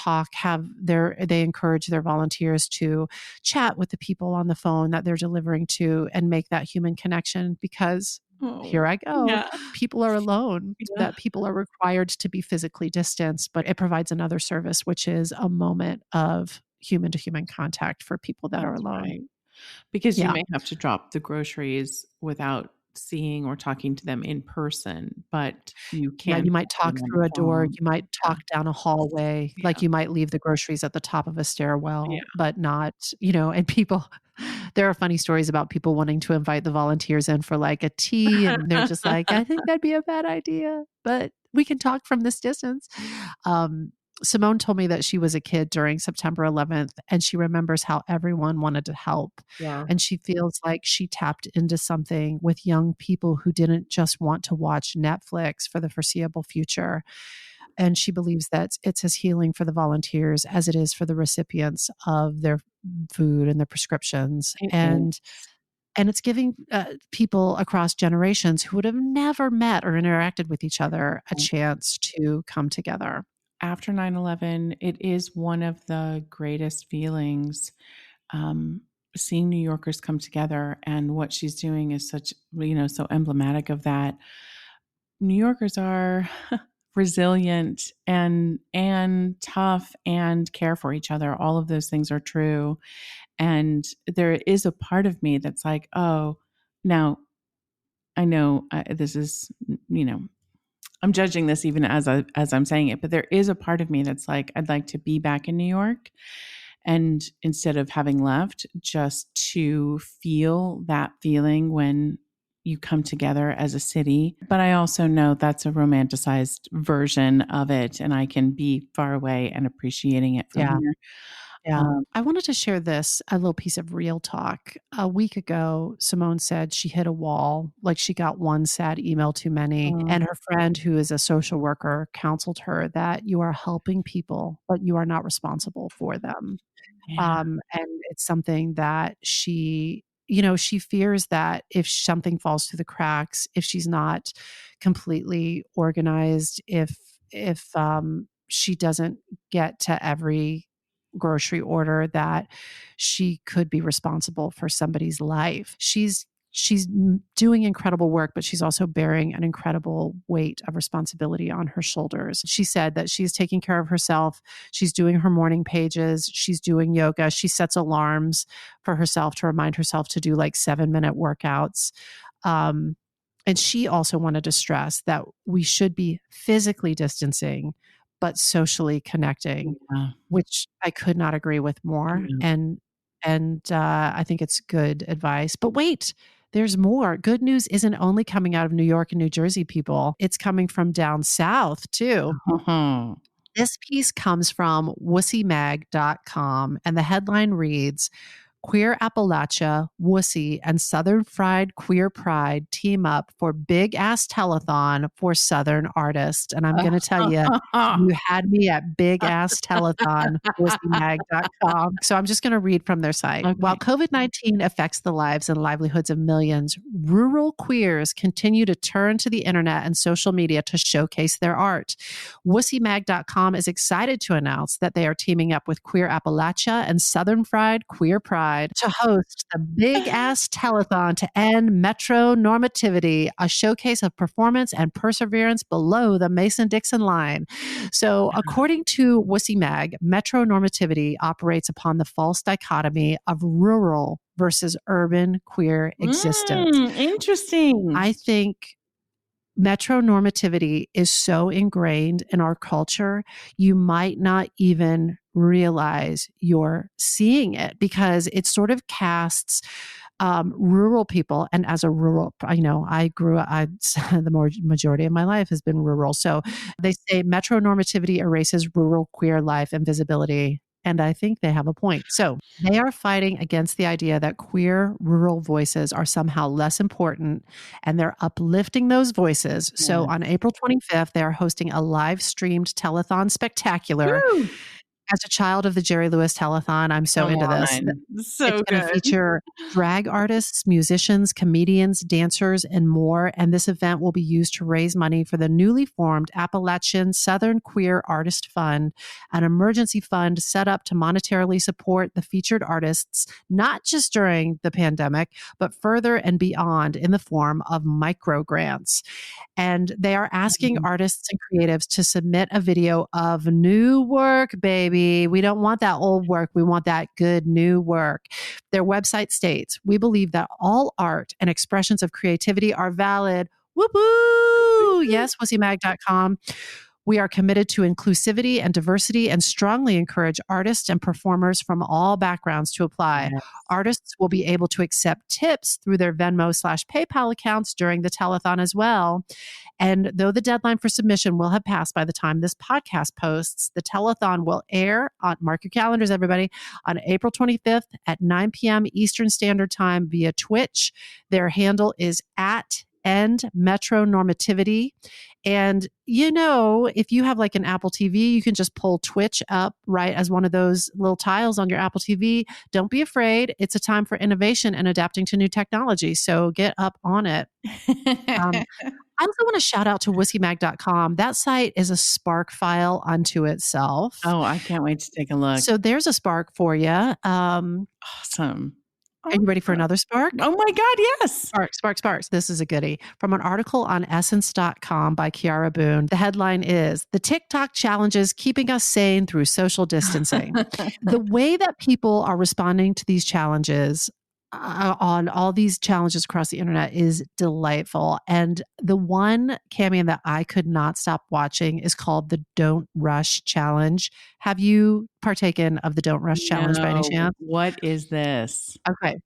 they encourage their volunteers to chat with the people on the phone that they're delivering to and make that human connection, because here Oh, I go. yeah. People are alone, Yeah. that people are required to be physically distanced, but it provides another service, which is a moment of human to human contact for people that are That's alone. right. Because you Yeah. may have to drop the groceries without seeing or talking to them in person, but you Yeah, can you might talk to talk them on through the a door, phone. you might Yeah. talk down a hallway, like Yeah. you might leave the groceries at the top of a Yeah. stairwell, but not, and people there are funny stories about people wanting to invite the volunteers in for like a tea, and they're just like, "I think that'd be a bad idea, but we can talk from this distance." Um, Simone told me that she was a kid during September 11th, and she remembers how everyone wanted to help. Yeah. And she feels like she tapped into something with young people who didn't just want to watch Netflix for the foreseeable future. And she believes that it's as healing for the volunteers as it is for the recipients of their food and their prescriptions. It is. And it's giving people across generations who would have never met or interacted with each other a chance to come together. After 9/11, it is one of the greatest feelings, um, seeing New Yorkers come together, and what she's doing is such, so emblematic of that. New Yorkers are resilient and tough and care for each other. All of those things are true. And there is a part of me that's like, oh, now I know this is, I'm judging this even as I'm saying it, but there is a part of me that's like, I'd like to be back in New York, and instead of having left, just to feel that feeling when you come together as a city. But I also know that's a romanticized version of it, and I can be far away and appreciating it from Yeah. here. Yeah. I wanted to share a little piece of real talk. A week ago, Simone said she hit a wall, like she got one sad email too many. And her friend, who is a social worker, counseled her that you are helping people, but you are not responsible for them. Yeah. And it's something that she, she fears that if something falls through the cracks, if she's not completely organized, if she doesn't get to every grocery order, that she could be responsible for somebody's life. She's doing incredible work, but she's also bearing an incredible weight of responsibility on her shoulders. She said that she's taking care of herself. She's doing her morning pages. She's doing yoga. She sets alarms for herself to remind herself to do like 7-minute workouts. And she also wanted to stress that we should be physically distancing, but socially connecting, Yeah. which I could not agree with more. Yeah. And I think it's good advice. But wait, there's more. Good news isn't only coming out of New York and New Jersey, people. It's coming from down south too. Uh-huh. This piece comes from wussimag.com, and the headline reads, Queer Appalachia, Wussy, and Southern Fried Queer Pride team up for big ass telethon for Southern artists. And I'm going to tell you, you had me at big ass telethon, wussimag.com. So I'm just going to read from their site. Okay. While COVID-19 affects the lives and livelihoods of millions, rural queers continue to turn to the internet and social media to showcase their art. Wussimag.com is excited to announce that they are teaming up with Queer Appalachia and Southern Fried Queer Pride to host the big ass telethon to end metronormativity, a showcase of performance and perseverance below the Mason-Dixon line. So, according to Wussy Mag, metronormativity operates upon the false dichotomy of rural versus urban queer existence. Interesting. I think metronormativity is so ingrained in our culture, you might not even realize you're seeing it, because it sort of casts rural people. And as a rural, I grew up, the majority of my life has been rural. So they say metronormativity erases rural queer life and visibility. And I think they have a point. So they are fighting against the idea that queer rural voices are somehow less important, and they're uplifting those voices. Yeah. So on April 25th, they are hosting a live streamed telethon spectacular. Woo! As a child of the Jerry Lewis telethon, I'm so into this. So it's going to good. feature drag artists, musicians, comedians, dancers, and more. And this event will be used to raise money for the newly formed Appalachian Southern Queer Artist Fund, an emergency fund set up to monetarily support the featured artists, not just during the pandemic, but further and beyond in the form of micro grants. And they are asking artists and creatives to submit a video of new work, baby. We don't want that old work. We want that good new work. Their website states, we believe that all art and expressions of creativity are valid. Whoop-woo! Yes, wussimag.com. We are committed to inclusivity and diversity and strongly encourage artists and performers from all backgrounds to apply. Yes. Artists will be able to accept tips through their Venmo/PayPal accounts during the telethon as well. And though the deadline for submission will have passed by the time this podcast posts, the telethon will air on, mark your calendars, everybody, on April 25th at 9 p.m. Eastern Standard Time via Twitch. Their handle is @EndMetronormativity. And, if you have like an Apple TV, you can just pull Twitch up right as one of those little tiles on your Apple TV. Don't be afraid. It's a time for innovation and adapting to new technology. So get up on it. I also want to shout out to wussimag.com. That site is a Spark file unto itself. Oh, I can't wait to take a look. So there's a Spark for you. Awesome. Are you ready for another Spark? Oh my God, yes. Sparks. This is a goodie. From an article on essence.com by Kiara Boone. The headline is, The TikTok Challenges Keeping Us Sane Through Social Distancing. The way that people are responding to these challenges on all these challenges across the internet is delightful. And the one, Cami, that I could not stop watching is called the Don't Rush Challenge. Have you partaken of the Don't Rush Challenge by any chance? What is this? Okay.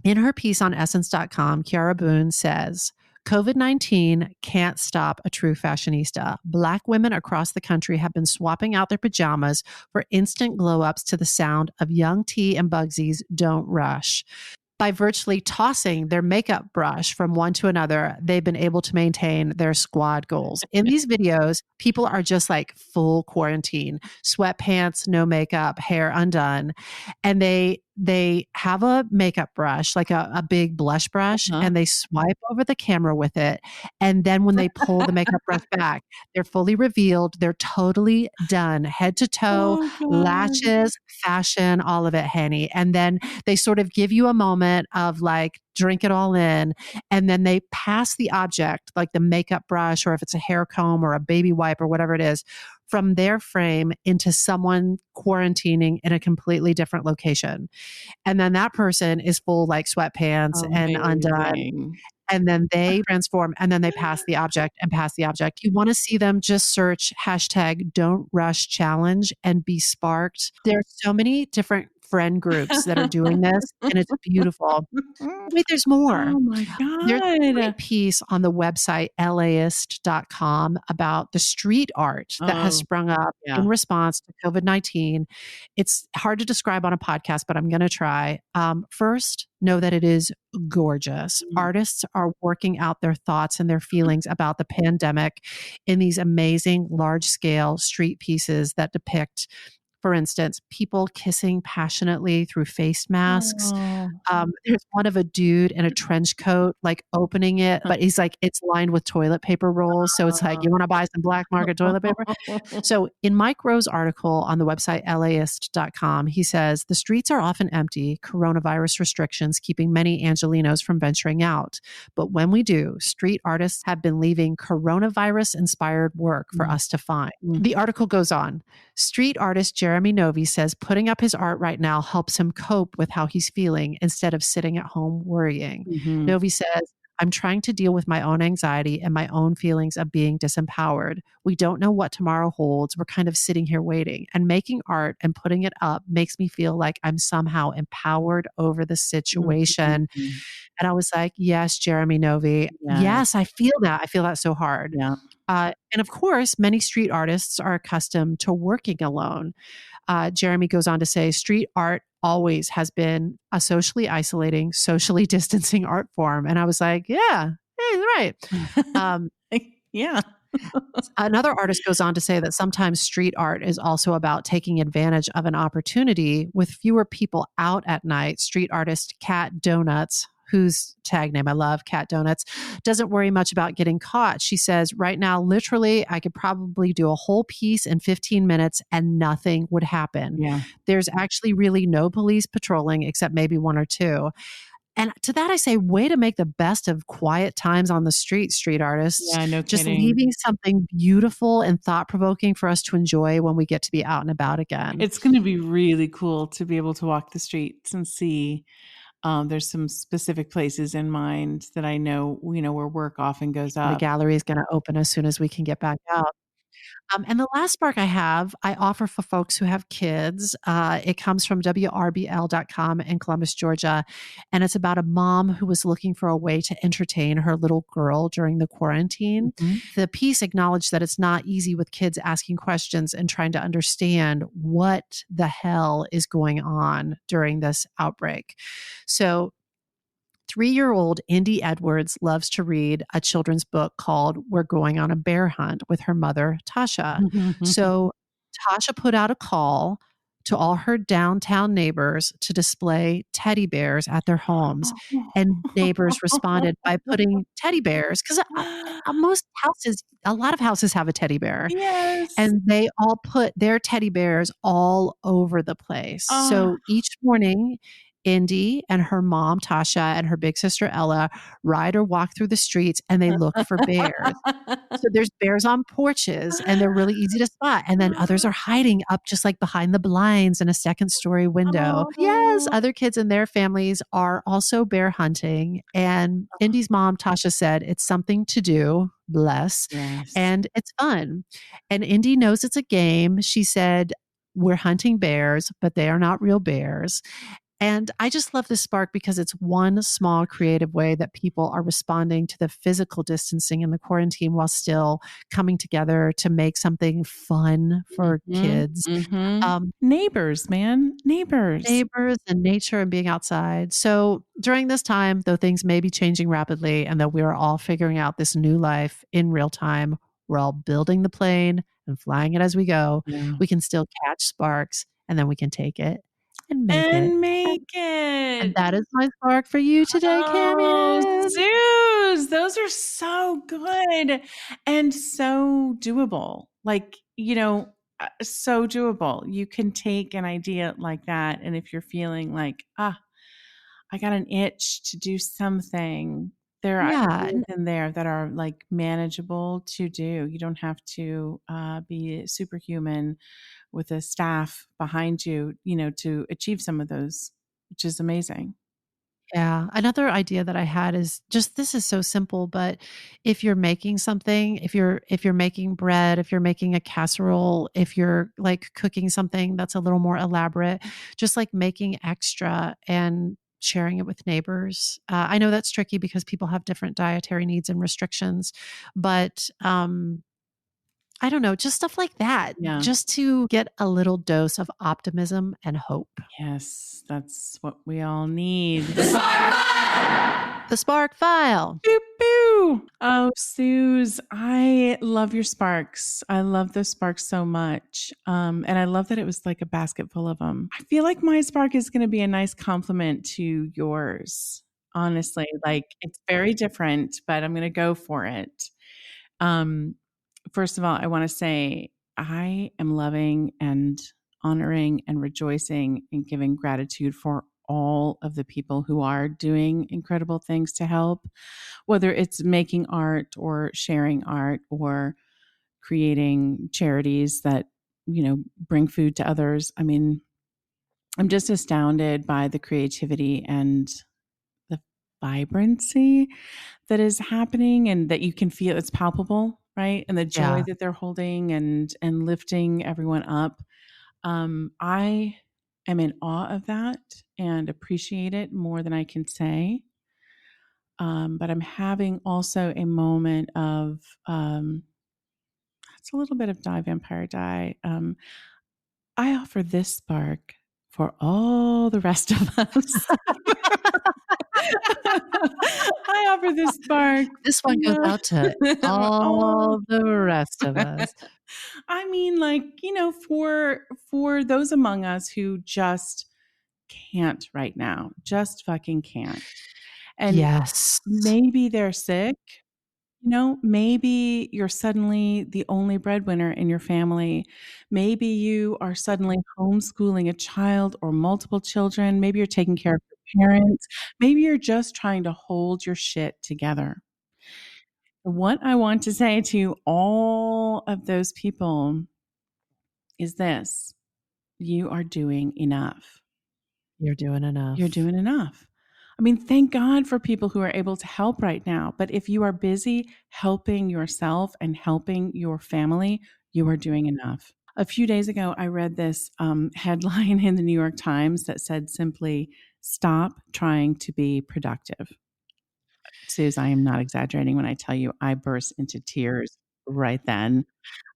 In her piece on essence.com, Kiara Boone says, COVID-19 can't stop a true fashionista. Black women across the country have been swapping out their pajamas for instant glow-ups to the sound of Young T and Bugsy's Don't Rush. by virtually tossing their makeup brush from one to another, they've been able to maintain their squad goals. In these videos, people are just like full quarantine, sweatpants, no makeup, hair undone. And they have a makeup brush, like a big blush brush, and they swipe over the camera with it. And then when they pull the makeup brush back, they're fully revealed. They're totally done, head to toe, lashes, fashion, all of it, honey. And then they sort of give you a moment of like, drink it all in. And then they pass the object, like the makeup brush, or if it's a hair comb or a baby wipe or whatever it is, from their frame into someone quarantining in a completely different location. And then that person is full like sweatpants and undone. And then they transform and then they pass the object and pass the object. You want to see them, just search hashtag don't rush challenge and be sparked. There are so many different friend groups that are doing this and it's beautiful. Wait, there's more. Oh my God. There's a great piece on the website LAist.com about the street art that has sprung up in response to COVID-19. It's hard to describe on a podcast, but I'm going to try. First, know that it is gorgeous. Artists are working out their thoughts and their feelings about the pandemic in these amazing large-scale street pieces that depict, for instance, people kissing passionately through face masks. There's one of a dude in a trench coat, like opening it, but he's like, it's lined with toilet paper rolls. So it's like, you want to buy some black market toilet paper? So in Mike Rowe's article on the website LAist.com, he says, the streets are often empty, coronavirus restrictions keeping many Angelenos from venturing out. But when we do, street artists have been leaving coronavirus-inspired work for us to find. The article goes on. Street artist Jeremy Novi says putting up his art right now helps him cope with how he's feeling instead of sitting at home worrying. Novi says, I'm trying to deal with my own anxiety and my own feelings of being disempowered. We don't know what tomorrow holds. We're kind of sitting here waiting, and making art and putting it up makes me feel like I'm somehow empowered over the situation. And I was like, yes, Jeremy Novi. Yes, I feel that. I feel that so hard. And of course, many street artists are accustomed to working alone. Jeremy goes on to say, street art always has been a socially isolating, socially distancing art form. And I was like, yeah, he's right. Another artist goes on to say that sometimes street art is also about taking advantage of an opportunity with fewer people out at night. Street artist Cat Donuts, whose tag name I love, Cat Donuts, doesn't worry much about getting caught. She says, right now, literally, I could probably do a whole piece in 15 minutes and nothing would happen. There's actually really no police patrolling except maybe one or two. And to that, I say, way to make the best of quiet times on the street artists. No Just kidding. leaving something beautiful and thought-provoking for us to enjoy when we get to be out and about again. It's going to be really cool to be able to walk the streets and see. There's some specific places in mind that I know, where work often goes up. The gallery is going to open as soon as we can get back out. And the last spark I offer for folks who have kids. It comes from WRBL.com in Columbus, Georgia. And it's about a mom who was looking for a way to entertain her little girl during the quarantine. The piece acknowledged that it's not easy with kids asking questions and trying to understand what the hell is going on during this outbreak. So 3-year-old Indy Edwards loves to read a children's book called We're Going on a Bear Hunt with her mother, Tasha. So Tasha put out a call to all her downtown neighbors to display teddy bears at their homes. And neighbors responded by putting teddy bears, because a lot of houses have a teddy bear. And they all put their teddy bears all over the place. So each morning, Indy and her mom, Tasha, and her big sister, Ella, ride or walk through the streets and they look for bears. So there's bears on porches and they're really easy to spot. And then others are hiding up just like behind the blinds in a second-story window. Yes, other kids in their families are also bear hunting. And Indy's mom, Tasha, said it's something to do. Bless. And it's fun. And Indy knows it's a game. She said, we're hunting bears, but they are not real bears. And I just love this spark because it's one small creative way that people are responding to the physical distancing and the quarantine while still coming together to make something fun for kids. Neighbors, man. Neighbors and nature and being outside. So during this time, though things may be changing rapidly and that we are all figuring out this new life in real time, we're all building the plane and flying it as we go. Yeah. We can still catch sparks and then we can take it and make it. And that is my spark for you today, Cami. Zeus, those are so good and so doable. Like, so doable. You can take an idea like that, and if you're feeling like, I got an itch to do something, there are ideas in there that are like manageable to do. You don't have to be superhuman with a staff behind you, to achieve some of those, which is amazing. Yeah. Another idea that I had is just, this is so simple, but if you're making something, if you're making bread, if you're making a casserole, if you're like cooking something that's a little more elaborate, just like making extra and sharing it with neighbors. I know that's tricky because people have different dietary needs and restrictions, but I don't know, just stuff like that, just to get a little dose of optimism and hope. Yes, that's what we all need. The Spark File. Boo, boo. Oh, Suze, I love your sparks. I love those sparks so much. And I love that it was like a basket full of them. I feel like my spark is going to be a nice compliment to yours. Honestly, like it's very different, but I'm going to go for it. First of all, I want to say I am loving and honoring and rejoicing and giving gratitude for all of the people who are doing incredible things to help, whether it's making art or sharing art or creating charities that, bring food to others. I mean, I'm just astounded by the creativity and the vibrancy that is happening and that you can feel. It's palpable, right? And the joy that they're holding and lifting everyone up. I am in awe of that and appreciate it more than I can say. But I'm having also a moment of, it's a little bit of Die Vampire Die. I offer this spark for all the rest of us. I offer this spark. This one goes out to all the rest of us. I mean, like, for those among us who just can't right now, just fucking can't. And yes, maybe they're sick. Maybe you're suddenly the only breadwinner in your family. Maybe you are suddenly homeschooling a child or multiple children. Maybe you're taking care of your parents. Maybe you're just trying to hold your shit together. What I want to say to all of those people is this: you are doing enough. You're doing enough. You're doing enough. I mean, thank God for people who are able to help right now. But if you are busy helping yourself and helping your family, you are doing enough. A few days ago, I read this headline in the New York Times that said simply, "Stop trying to be productive." Suze, I am not exaggerating when I tell you I burst into tears right then.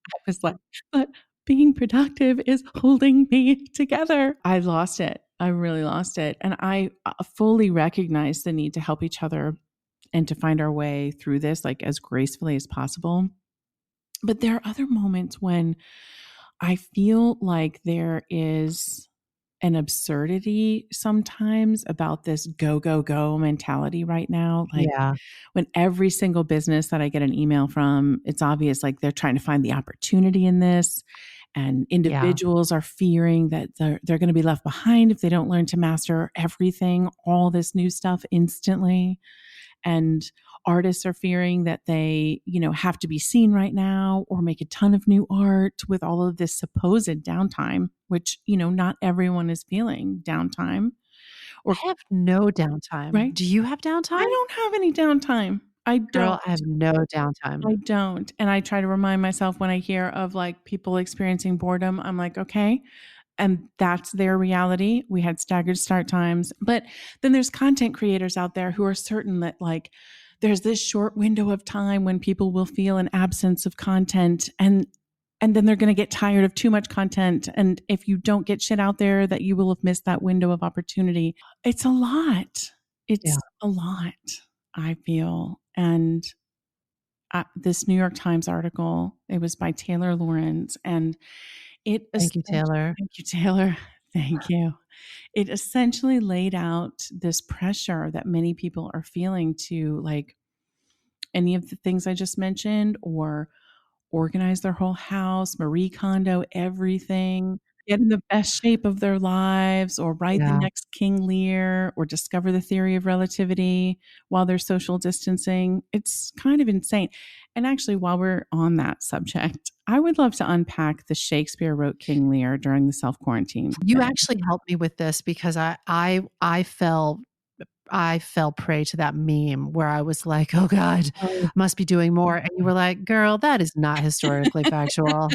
I was like, but being productive is holding me together. I lost it. I really lost it. And I fully recognize the need to help each other and to find our way through this, like as gracefully as possible. But there are other moments when I feel like there is an absurdity sometimes about this go, go, go mentality right now. Like when every single business that I get an email from, it's obvious like they're trying to find the opportunity in this. And individuals are fearing that they're going to be left behind if they don't learn to master everything, all this new stuff instantly. And artists are fearing that they, have to be seen right now or make a ton of new art with all of this supposed downtime, which, not everyone is feeling downtime. Or I have no downtime. Right? Do you have downtime? I don't have any downtime. I don't. Girl, I have no downtime. I don't. And I try to remind myself when I hear of like people experiencing boredom, I'm like, okay, and that's their reality. We had staggered start times. But then there's content creators out there who are certain that like there's this short window of time when people will feel an absence of content, and then they're going to get tired of too much content. And if you don't get shit out there, that you will have missed that window of opportunity. It's a lot. It's a lot, I feel. And this New York Times article, it was by Taylor Lorenz, and Thank you, Taylor. Thank you, Taylor. Thank you. It essentially laid out this pressure that many people are feeling to like any of the things I just mentioned, or organize their whole house, Marie Kondo everything, get in the best shape of their lives, or write the next King Lear, or discover the theory of relativity while they're social distancing. It's kind of insane. And actually, while we're on that subject, I would love to unpack the Shakespeare wrote King Lear during the self-quarantine. You actually helped me with this because I fell prey to that meme where I was like, oh God, must be doing more. And you were like, girl, that is not historically factual.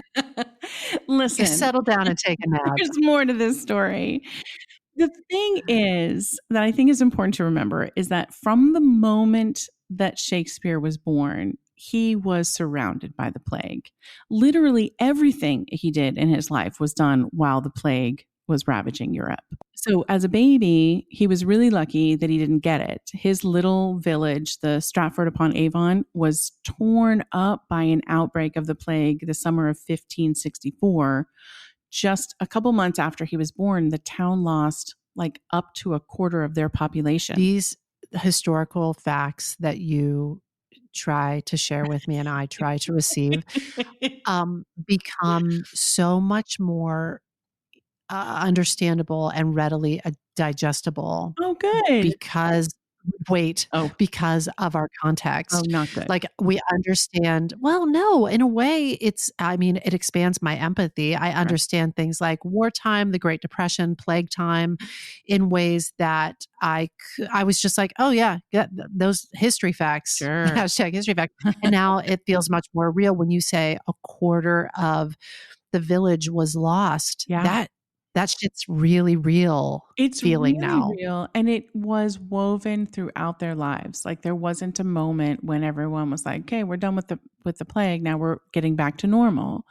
Listen, just settle down and take a nap. There's more to this story. The thing is that I think is important to remember is that from the moment that Shakespeare was born, he was surrounded by the plague. Literally everything he did in his life was done while the plague was ravaging Europe. So as a baby, he was really lucky that he didn't get it. His little village, the Stratford upon Avon, was torn up by an outbreak of the plague the summer of 1564. Just a couple months after he was born, the town lost like up to a quarter of their population. These historical facts that you try to share with me and I try to receive become so much more understandable and readily digestible. Oh, good. Because of our context. Oh, not good. Like we understand, well, no, in a way it expands my empathy. I understand things like wartime, the Great Depression, plague time in ways that I was just like, oh yeah, those history facts, sure. Hashtag history fact. And now it feels much more real when you say a quarter of the village was lost. Yeah. That shit's really real. It's feeling really now. real. And it was woven throughout their lives. Like there wasn't a moment when everyone was like, okay, we're done with the plague. Now we're getting back to normal.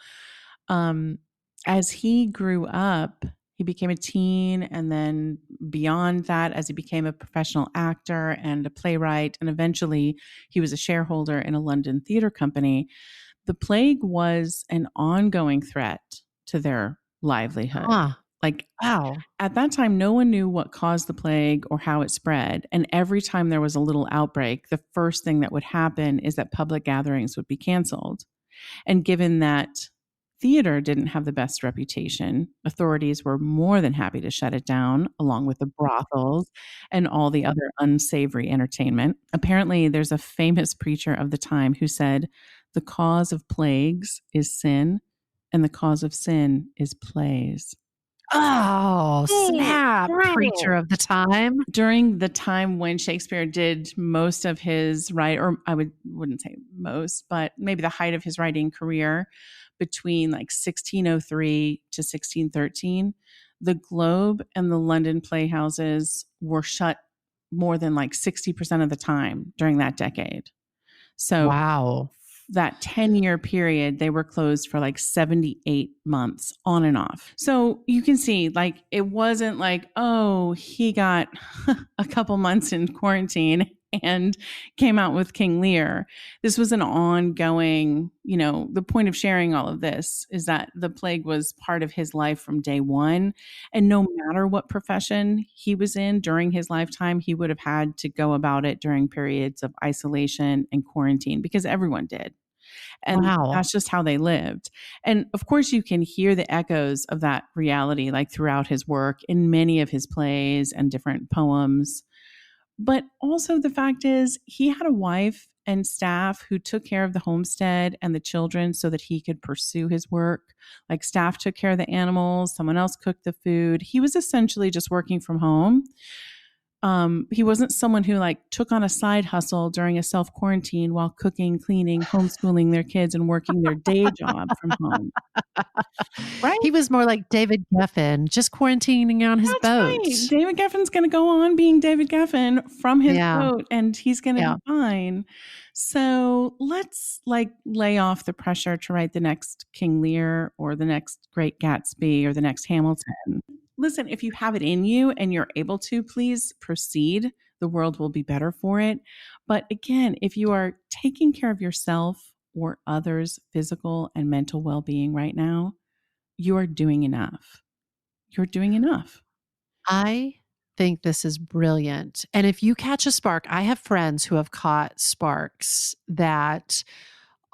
As he grew up, he became a teen. And then beyond that, as he became a professional actor and a playwright, and eventually he was a shareholder in a London theater company, the plague was an ongoing threat to their livelihood. Like, wow. At that time, no one knew what caused the plague or how it spread. And every time there was a little outbreak, the first thing that would happen is that public gatherings would be canceled. And given that theater didn't have the best reputation, authorities were more than happy to shut it down, along with the brothels and all the other unsavory entertainment. Apparently, there's a famous preacher of the time who said, the cause of plagues is sin, and the cause of sin is plays. Oh, snap. Preacher of the time. During the time when Shakespeare did most of his or I wouldn't say most, but maybe the height of his writing career, between like 1603 to 1613, the Globe and the London playhouses were shut more than like 60% of the time during that decade. So wow. That 10-year period, they were closed for like 78 months on and off. So you can see, like, it wasn't like, oh, he got a couple months in quarantine and came out with King Lear. This was an ongoing, the point of sharing all of this is that the plague was part of his life from day one. And no matter what profession he was in during his lifetime, he would have had to go about it during periods of isolation and quarantine because everyone did. And that's just how they lived. And of course, you can hear the echoes of that reality, like throughout his work in many of his plays and different poems. But also the fact is he had a wife and staff who took care of the homestead and the children so that he could pursue his work. Like staff took care of the animals, someone else cooked the food. He was essentially just working from home. He wasn't someone who like took on a side hustle during a self-quarantine while cooking, cleaning, homeschooling their kids and working their day job from home. Right? He was more like David Geffen, just quarantining on his That's boat. right. David Geffen's going to go on being David Geffen from his boat, and he's going to be fine. So let's like lay off the pressure to write the next King Lear or the next Great Gatsby or the next Hamilton. Listen, if you have it in you and you're able to, please proceed. The world will be better for it. But again, if you are taking care of yourself or others' physical and mental well-being right now, you are doing enough. You're doing enough. I think this is brilliant. And if you catch a spark, I have friends who have caught sparks that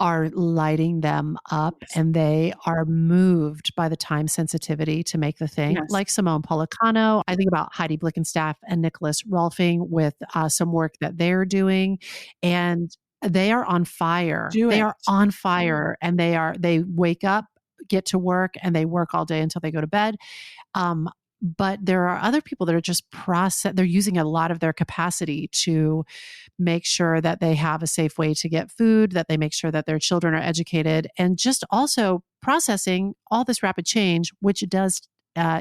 are lighting them up, and they are moved by the time sensitivity to make the thing. Yes. Like Simone Policano, I think about Heidi Blickenstaff and Nicholas Rolfing with some work that they're doing, and they are on fire. They are on fire, and they wake up, get to work, and they work all day until they go to bed. But there are other people that are just they're using a lot of their capacity to make sure that they have a safe way to get food, that they make sure that their children are educated, and just also processing all this rapid change, which does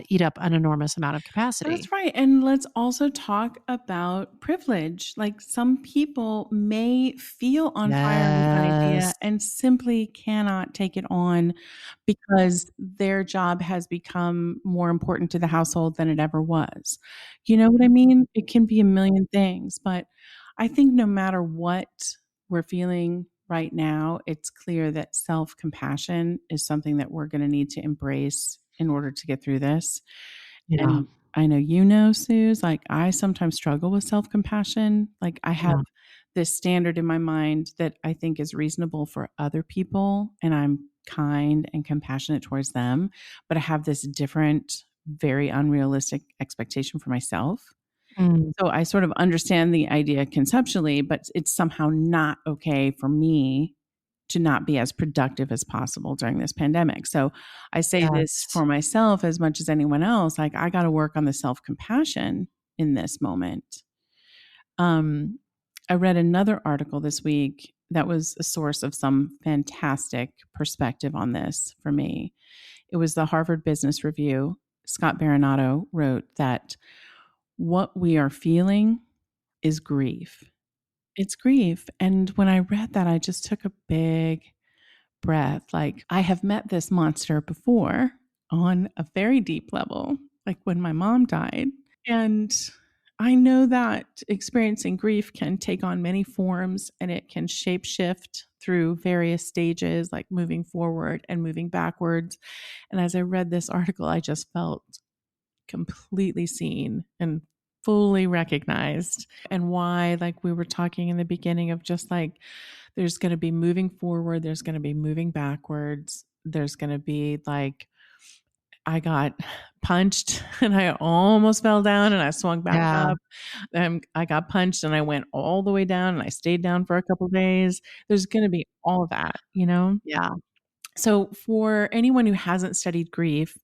eat up an enormous amount of capacity. That's right. And let's also talk about privilege. Like some people may feel on fire with an idea and simply cannot take it on because their job has become more important to the household than it ever was. You know what I mean? It can be a million things, but I think no matter what we're feeling right now, it's clear that self-compassion is something that we're going to need to embrace in order to get through this. Yeah. And I know, you know, Suze, like I sometimes struggle with self-compassion. Like I have this standard in my mind that I think is reasonable for other people, and I'm kind and compassionate towards them. But I have this different, very unrealistic expectation for myself. So I sort of understand the idea conceptually, but it's somehow not okay for me to not be as productive as possible during this pandemic. So I say this for myself as much as anyone else. Like I got to work on the self-compassion in this moment. I read another article this week that was a source of some fantastic perspective on this for me. It was the Harvard Business Review. Scott Baronato wrote that what we are feeling is grief. It's grief. And when I read that, I just took a big breath. Like I have met this monster before on a very deep level, like when my mom died. And I know that experiencing grief can take on many forms, and it can shapeshift through various stages, like moving forward and moving backwards. And as I read this article, I just felt completely seen and fully recognized, and why, like we were talking in the beginning of just like, there's going to be moving forward, there's going to be moving backwards, there's going to be like, I got punched and I almost fell down and I swung back up. I got punched and I went all the way down and I stayed down for a couple of days. There's going to be all of that, you know? Yeah. So for anyone who hasn't studied grief,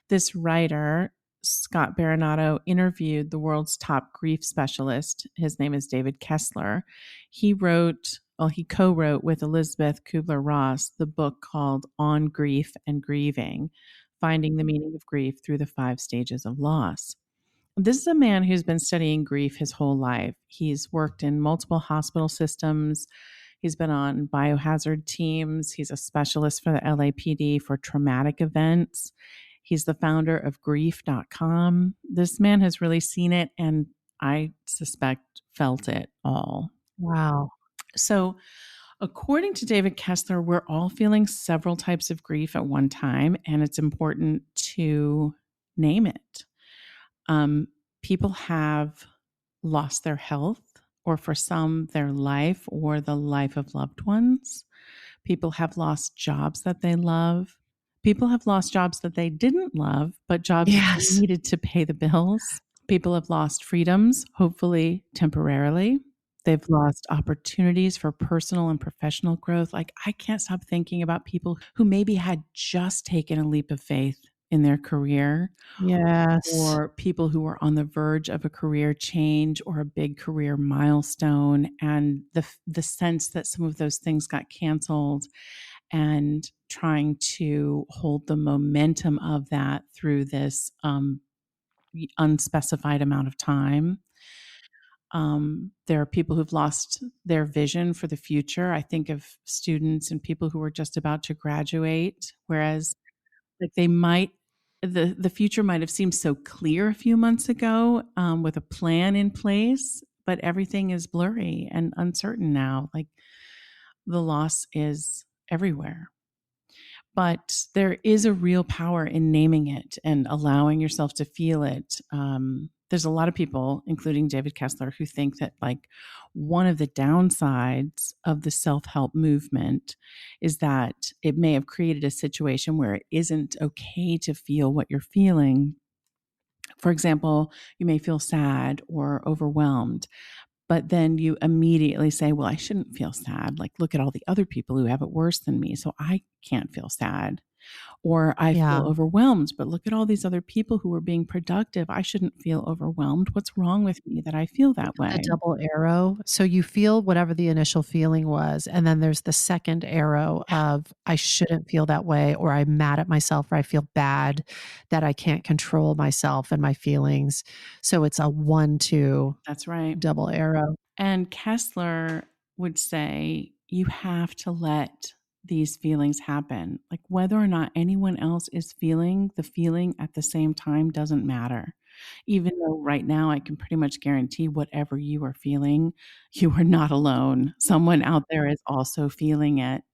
this writer, Scott Baronato, interviewed the world's top grief specialist. His name is David Kessler. He co-wrote with Elizabeth Kubler-Ross the book called On Grief and Grieving, Finding the Meaning of Grief Through the 5 Stages of Loss. This is a man who's been studying grief his whole life. He's worked in multiple hospital systems. He's been on biohazard teams. He's a specialist for the LAPD for traumatic events. He's the founder of grief.com. This man has really seen it, and I suspect felt it all. Wow. So according to David Kessler, we're all feeling several types of grief at one time, and it's important to name it. People have lost their health, or for some, their life or the life of loved ones. People have lost jobs that they love. People have lost jobs that they didn't love, but jobs that they needed to pay the bills. People have lost freedoms, hopefully temporarily. They've lost opportunities for personal and professional growth. Like I can't stop thinking about people who maybe had just taken a leap of faith in their career, Yes. or people who are on the verge of a career change or a big career milestone, and the sense that some of those things got canceled, and trying to hold the momentum of that through this unspecified amount of time. There are people who've lost their vision for the future. I think of students and people who are just about to graduate, whereas like the future might have seemed so clear a few months ago, with a plan in place, but everything is blurry and uncertain now. Like the loss is everywhere. But there is a real power in naming it and allowing yourself to feel it. There's a lot of people, including David Kessler, who think that like one of the downsides of the self-help movement is that it may have created a situation where it isn't okay to feel what you're feeling. For example, you may feel sad or overwhelmed, but then you immediately say, well, I shouldn't feel sad. Like, look at all the other people who have it worse than me, so I can't feel sad. Or I Yeah. feel overwhelmed, but look at all these other people who are being productive. I shouldn't feel overwhelmed. What's wrong with me that I feel that way? The double arrow. So you feel whatever the initial feeling was, and then there's the second arrow of I shouldn't feel that way, or I'm mad at myself, or I feel bad that I can't control myself and my feelings. So it's a 1-2 That's right. double arrow. And Kessler would say, you have to let these feelings happen. Like whether or not anyone else is feeling the feeling at the same time doesn't matter. Even though right now I can pretty much guarantee whatever you are feeling, you are not alone. Someone out there is also feeling it.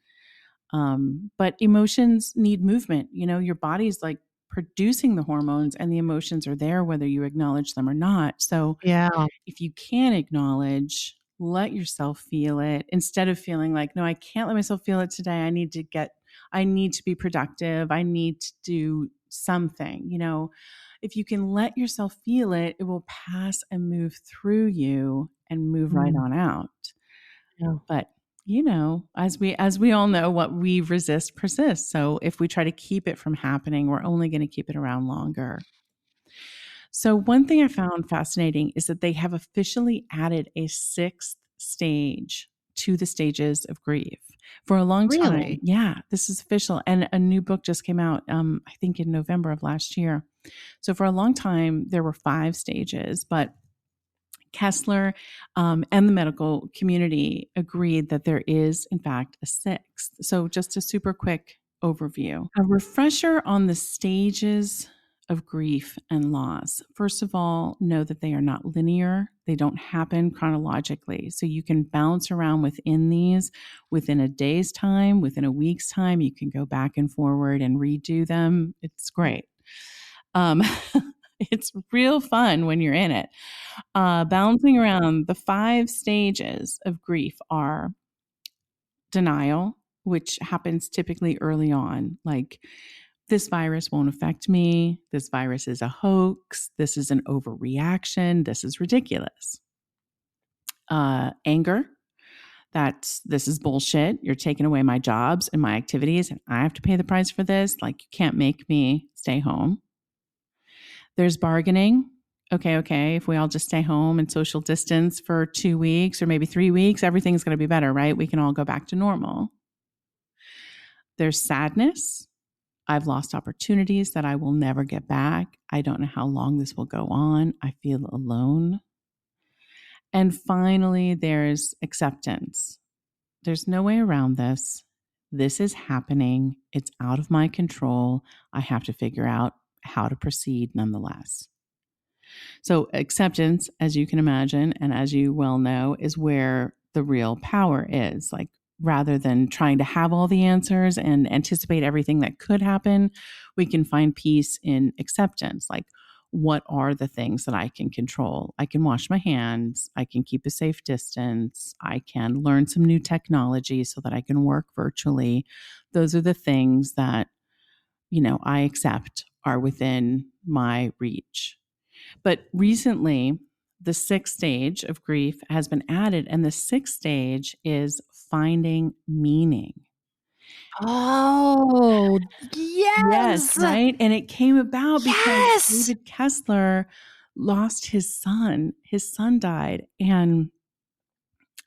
But emotions need movement. You know, your body's like producing the hormones and the emotions are there whether you acknowledge them or not. So Yeah. if you can acknowledge, let yourself feel it instead of feeling like, no, I can't let myself feel it today. I need to be productive. I need to do something. You know, if you can let yourself feel it, it will pass and move through you and move right on out. Yeah. But you know, as we all know, what we resist persists. So if we try to keep it from happening, we're only going to keep it around longer. So one thing I found fascinating is that they have officially added a 6th stage to the stages of grief. For a long time. Really? Yeah, this is official. And a new book just came out, I think in November of last year. So for a long time, there were 5 stages, but Kessler and the medical community agreed that there is, in fact, a 6th. So just a super quick overview. A refresher on the stages of grief and loss. First of all, know that they are not linear. They don't happen chronologically. So you can bounce around within these within a day's time, within a week's time. You can go back and forward and redo them. It's great. It's real fun when you're in it. Bouncing around, the 5 stages of grief are denial, which happens typically early on, like this virus won't affect me. This virus is a hoax. This is an overreaction. This is ridiculous. Anger. This is bullshit. You're taking away my jobs and my activities, and I have to pay the price for this. Like, you can't make me stay home. There's bargaining. Okay. If we all just stay home and social distance for 2 weeks or maybe 3 weeks, everything's going to be better, right? We can all go back to normal. There's sadness. I've lost opportunities that I will never get back. I don't know how long this will go on. I feel alone. And finally, there's acceptance. There's no way around this. This is happening. It's out of my control. I have to figure out how to proceed nonetheless. So acceptance, as you can imagine, and as you well know, is where the real power is. Like, rather than trying to have all the answers and anticipate everything that could happen, we can find peace in acceptance. Like, what are the things that I can control? I can wash my hands. I can keep a safe distance. I can learn some new technology so that I can work virtually. Those are the things that, I accept are within my reach. But recently, the 6th stage of grief has been added, and the 6th stage is finding meaning. Oh, Yes, yes. right? And it came about because Yes. David Kessler lost his son. His son died, and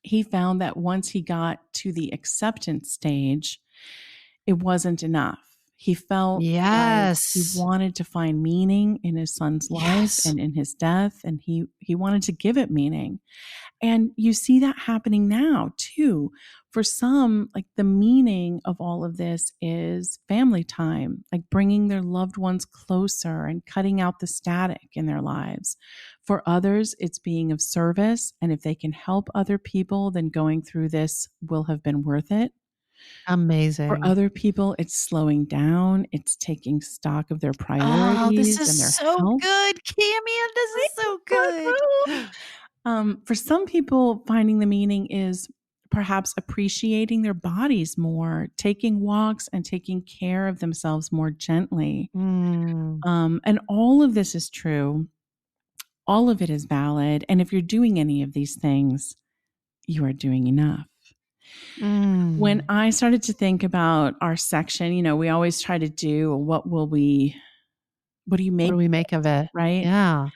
he found that once he got to the acceptance stage, it wasn't enough. He felt like he Yes. wanted to find meaning in his son's life Yes. and in his death, and he wanted to give it meaning. And you see that happening now too. For some, like the meaning of all of this is family time, like bringing their loved ones closer and cutting out the static in their lives. For others, it's being of service. And if they can help other people, then going through this will have been worth it. For Amazing. other people, it's slowing down, it's taking stock of their Oh, priorities this and their is so health. good, Cammy. This is so good. For some people, finding the meaning is perhaps appreciating their bodies more, taking walks and taking care of themselves more gently. Mm. And all of this is true. All of it is valid. And if you're doing any of these things, you are doing enough. When I started to think about our section, you know, we always try to do what do you What make, do we make of it? right? Yeah.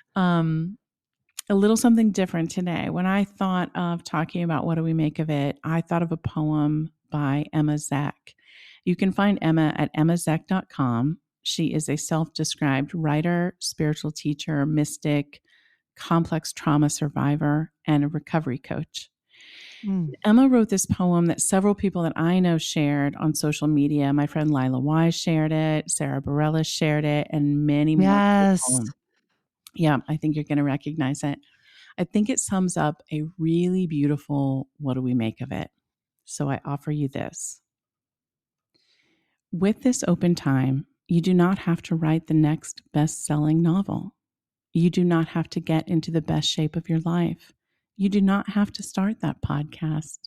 A little something different today. When I thought of talking about what do we make of it, I thought of a poem by Emma Zeck. You can find Emma at emmazeck.com. She is a self-described writer, spiritual teacher, mystic, complex trauma survivor, and a recovery coach. Emma wrote this poem that several people that I know shared on social media. My friend Lila Wise shared it, Sarah Bareilles shared it, and many more. Yes. Yeah, I think you're going to recognize it. I think it sums up a really beautiful what do we make of it. So I offer you this. With this open time, you do not have to write the next best-selling novel. You do not have to get into the best shape of your life. You do not have to start that podcast.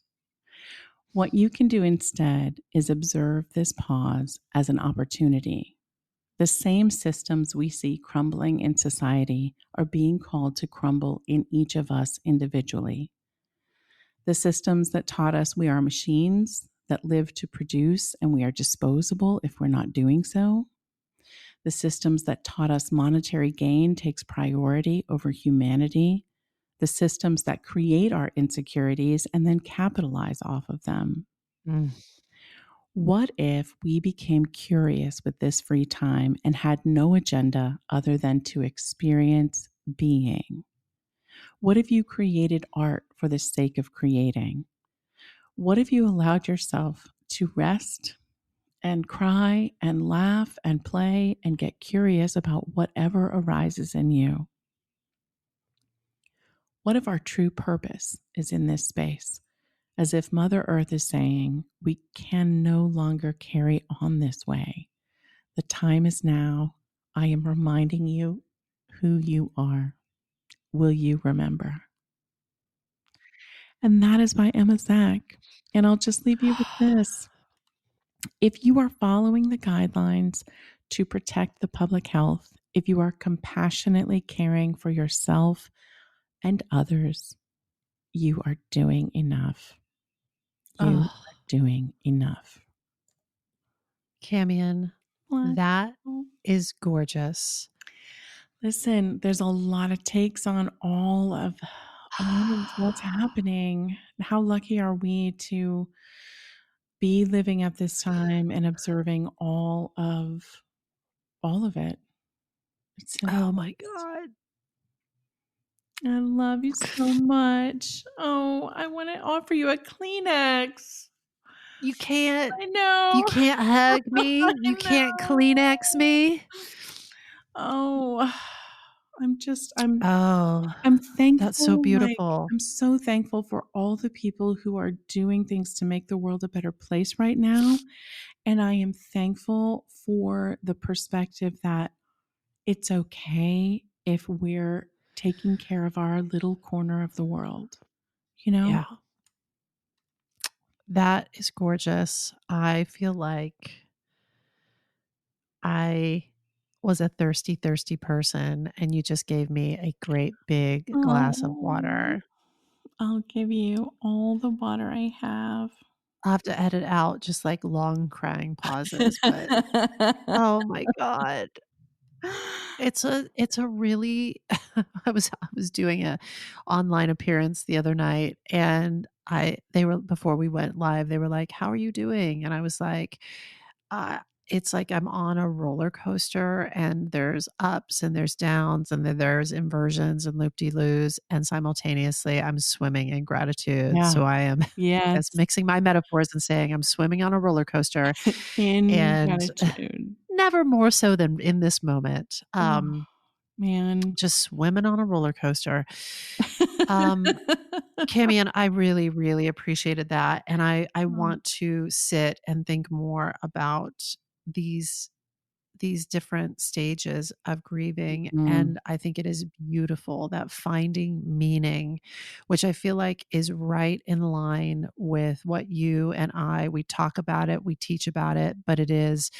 What you can do instead is observe this pause as an opportunity. The same systems we see crumbling in society are being called to crumble in each of us individually. The systems that taught us we are machines that live to produce and we are disposable if we're not doing so. The systems that taught us monetary gain takes priority over humanity. The systems that create our insecurities and then capitalize off of them. What if we became curious with this free time and had no agenda other than to experience being? What if you created art for the sake of creating? What if you allowed yourself to rest and cry and laugh and play and get curious about whatever arises in you? What if our true purpose is in this space? As if Mother Earth is saying, we can no longer carry on this way. The time is now. I am reminding you who you are. Will you remember? And that is by Emma Zeck. And I'll just leave you with this. If you are following the guidelines to protect the public health, if you are compassionately caring for yourself and others, you are doing enough. You are doing enough. Camion, that is gorgeous. Listen, there's a lot of takes on all of what's happening. How lucky are we to be living at this time and observing all of it? Oh my God. I love you so much. Oh, I want to offer you a Kleenex. You can't. I know. You can't hug me. You can't Kleenex me. Oh, I'm thankful. That's so beautiful. I'm so thankful for all the people who are doing things to make the world a better place right now. And I am thankful for the perspective that it's okay if we're taking care of our little corner of the world, you know? Yeah. That is gorgeous. I feel like I was a thirsty person, and you just gave me a great big glass of water. I'll give you all the water I have. I'll have to edit out just like long crying pauses, but oh my God. It's a really I was doing a online appearance the other night, and they were before we went live, they were like, "How are you doing?" And I was like, uh, it's like I'm on a roller coaster, and there's ups and there's downs, and then there's inversions and loop-de-loos, and simultaneously I'm swimming in gratitude. Yeah. So I am, I guess, Yes. mixing my metaphors and saying I'm swimming on a roller coaster, In and gratitude. never more so than in this moment. Oh, man. Just swimming on a roller coaster. Um, Kimmy, and I really, really appreciated that. And I want to sit and think more about these different stages of grieving. Mm. And I think it is beautiful that finding meaning, which I feel like is right in line with what you and we talk about it, we teach about it, but it is,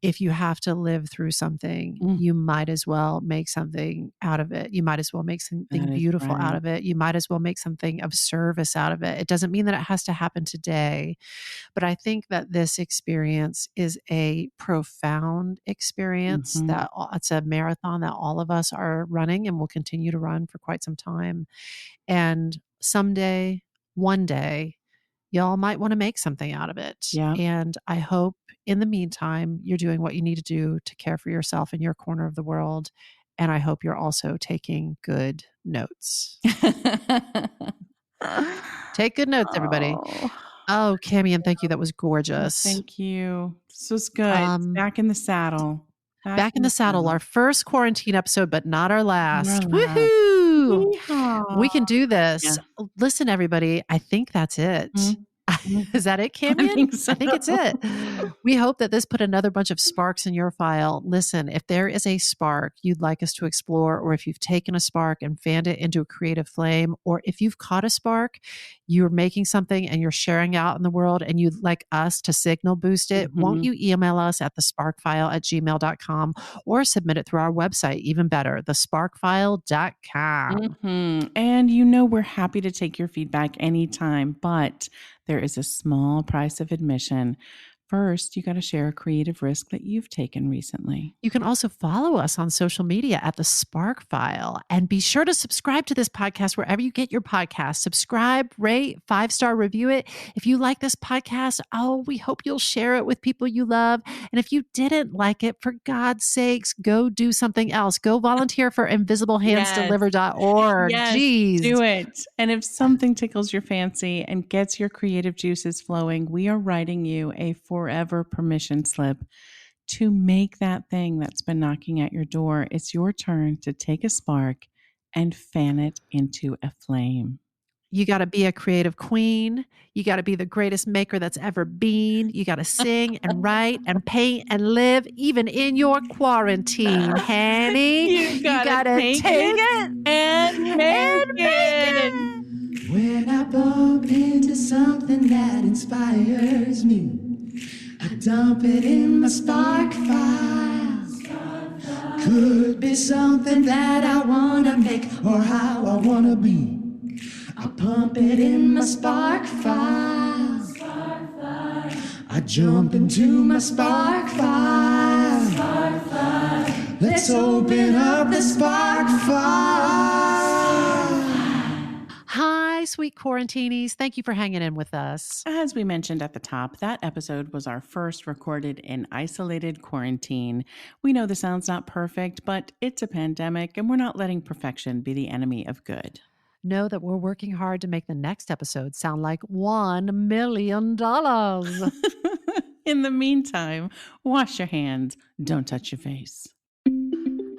if you have to live through something, Mm. you might as well make something out of it. You might as well make something That is beautiful out right. of it. You might as well make something of service out of it. It doesn't mean that it has to happen today, but I think that this experience is a profound experience, Mhm. that it's a marathon that all of us are running and will continue to run for quite some time. And someday, one day, y'all might want to make something out of it. Yeah. And I hope in the meantime, you're doing what you need to do to care for yourself in your corner of the world. And I hope you're also taking good notes. Take good notes, everybody. Oh, Cammie, and thank you. That was gorgeous. Thank you. This was good. Back in the saddle. Back in the saddle. Our first quarantine episode, but not our last. Not our last. Woohoo! Yeehaw. We can do this. Yeah. Listen, everybody, I think that's it. Is that it, Cammie? I think so. I think it's it. We hope that this put another bunch of sparks in your file. Listen, if there is a spark you'd like us to explore, or if you've taken a spark and fanned it into a creative flame, or if you've caught a spark, you're making something and you're sharing out in the world and you'd like us to signal boost it, won't you email us at thesparkfile@gmail.com or submit it through our website, even better, thesparkfile.com. And we're happy to take your feedback anytime, but there is a small price of admission. First, you got to share a creative risk that you've taken recently. You can also follow us on social media at The Spark File, and be sure to subscribe to this podcast wherever you get your podcasts. Subscribe, rate, 5-star review it. If you like this podcast, we hope you'll share it with people you love. And if you didn't like it, for God's sakes, go do something else. Go volunteer for invisiblehandsdeliver.org. Yes, Jeez. do it. And if something tickles your fancy and gets your creative juices flowing, we are writing you a forever permission slip to make that thing that's been knocking at your door. It's your turn to take a spark and fan it into a flame. You got to be a creative queen. You got to be the greatest maker that's ever been. You got to sing and write and paint and live even in your quarantine, honey. You gotta take it and make it. When I bump into something that inspires me, I dump it in my spark file. Could be something that I wanna make or how I wanna be. I pump it in my spark file. I jump into my spark file. Let's open up the spark file. Hi, sweet quarantinis. Thank you for hanging in with us. As we mentioned at the top, that episode was our first recorded in isolated quarantine. We know the sound's not perfect, but it's a pandemic, and we're not letting perfection be the enemy of good. Know that we're working hard to make the next episode sound like $1 million. In the meantime, wash your hands. Don't touch your face.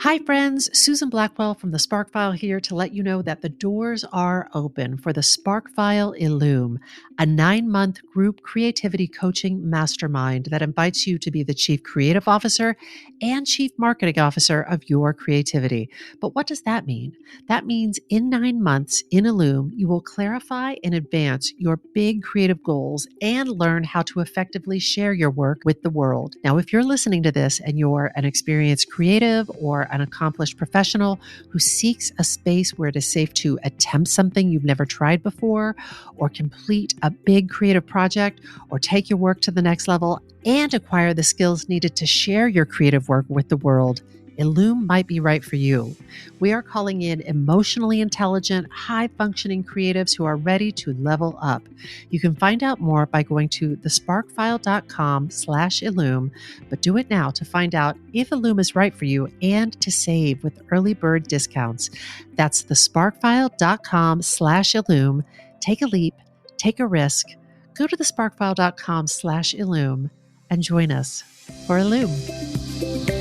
Hi, friends. Susan Blackwell from The Spark File here to let you know that the doors are open for the Spark File Illume, a 9-month group creativity coaching mastermind that invites you to be the Chief Creative Officer and Chief Marketing Officer of your creativity. But what does that mean? That means in 9 months in Illume, you will clarify and advance your big creative goals and learn how to effectively share your work with the world. Now, if you're listening to this and you're an experienced creative or an accomplished professional who seeks a space where it is safe to attempt something you've never tried before, or complete a big creative project, or take your work to the next level and acquire the skills needed to share your creative work with the world, Illume might be right for you. We are calling in emotionally intelligent, high-functioning creatives who are ready to level up. You can find out more by going to thesparkfile.com/Illume, but do it now to find out if Illume is right for you and to save with early bird discounts. That's thesparkfile.com/Illume. Take a leap, take a risk. Go to thesparkfile.com/Illume and join us for Illume.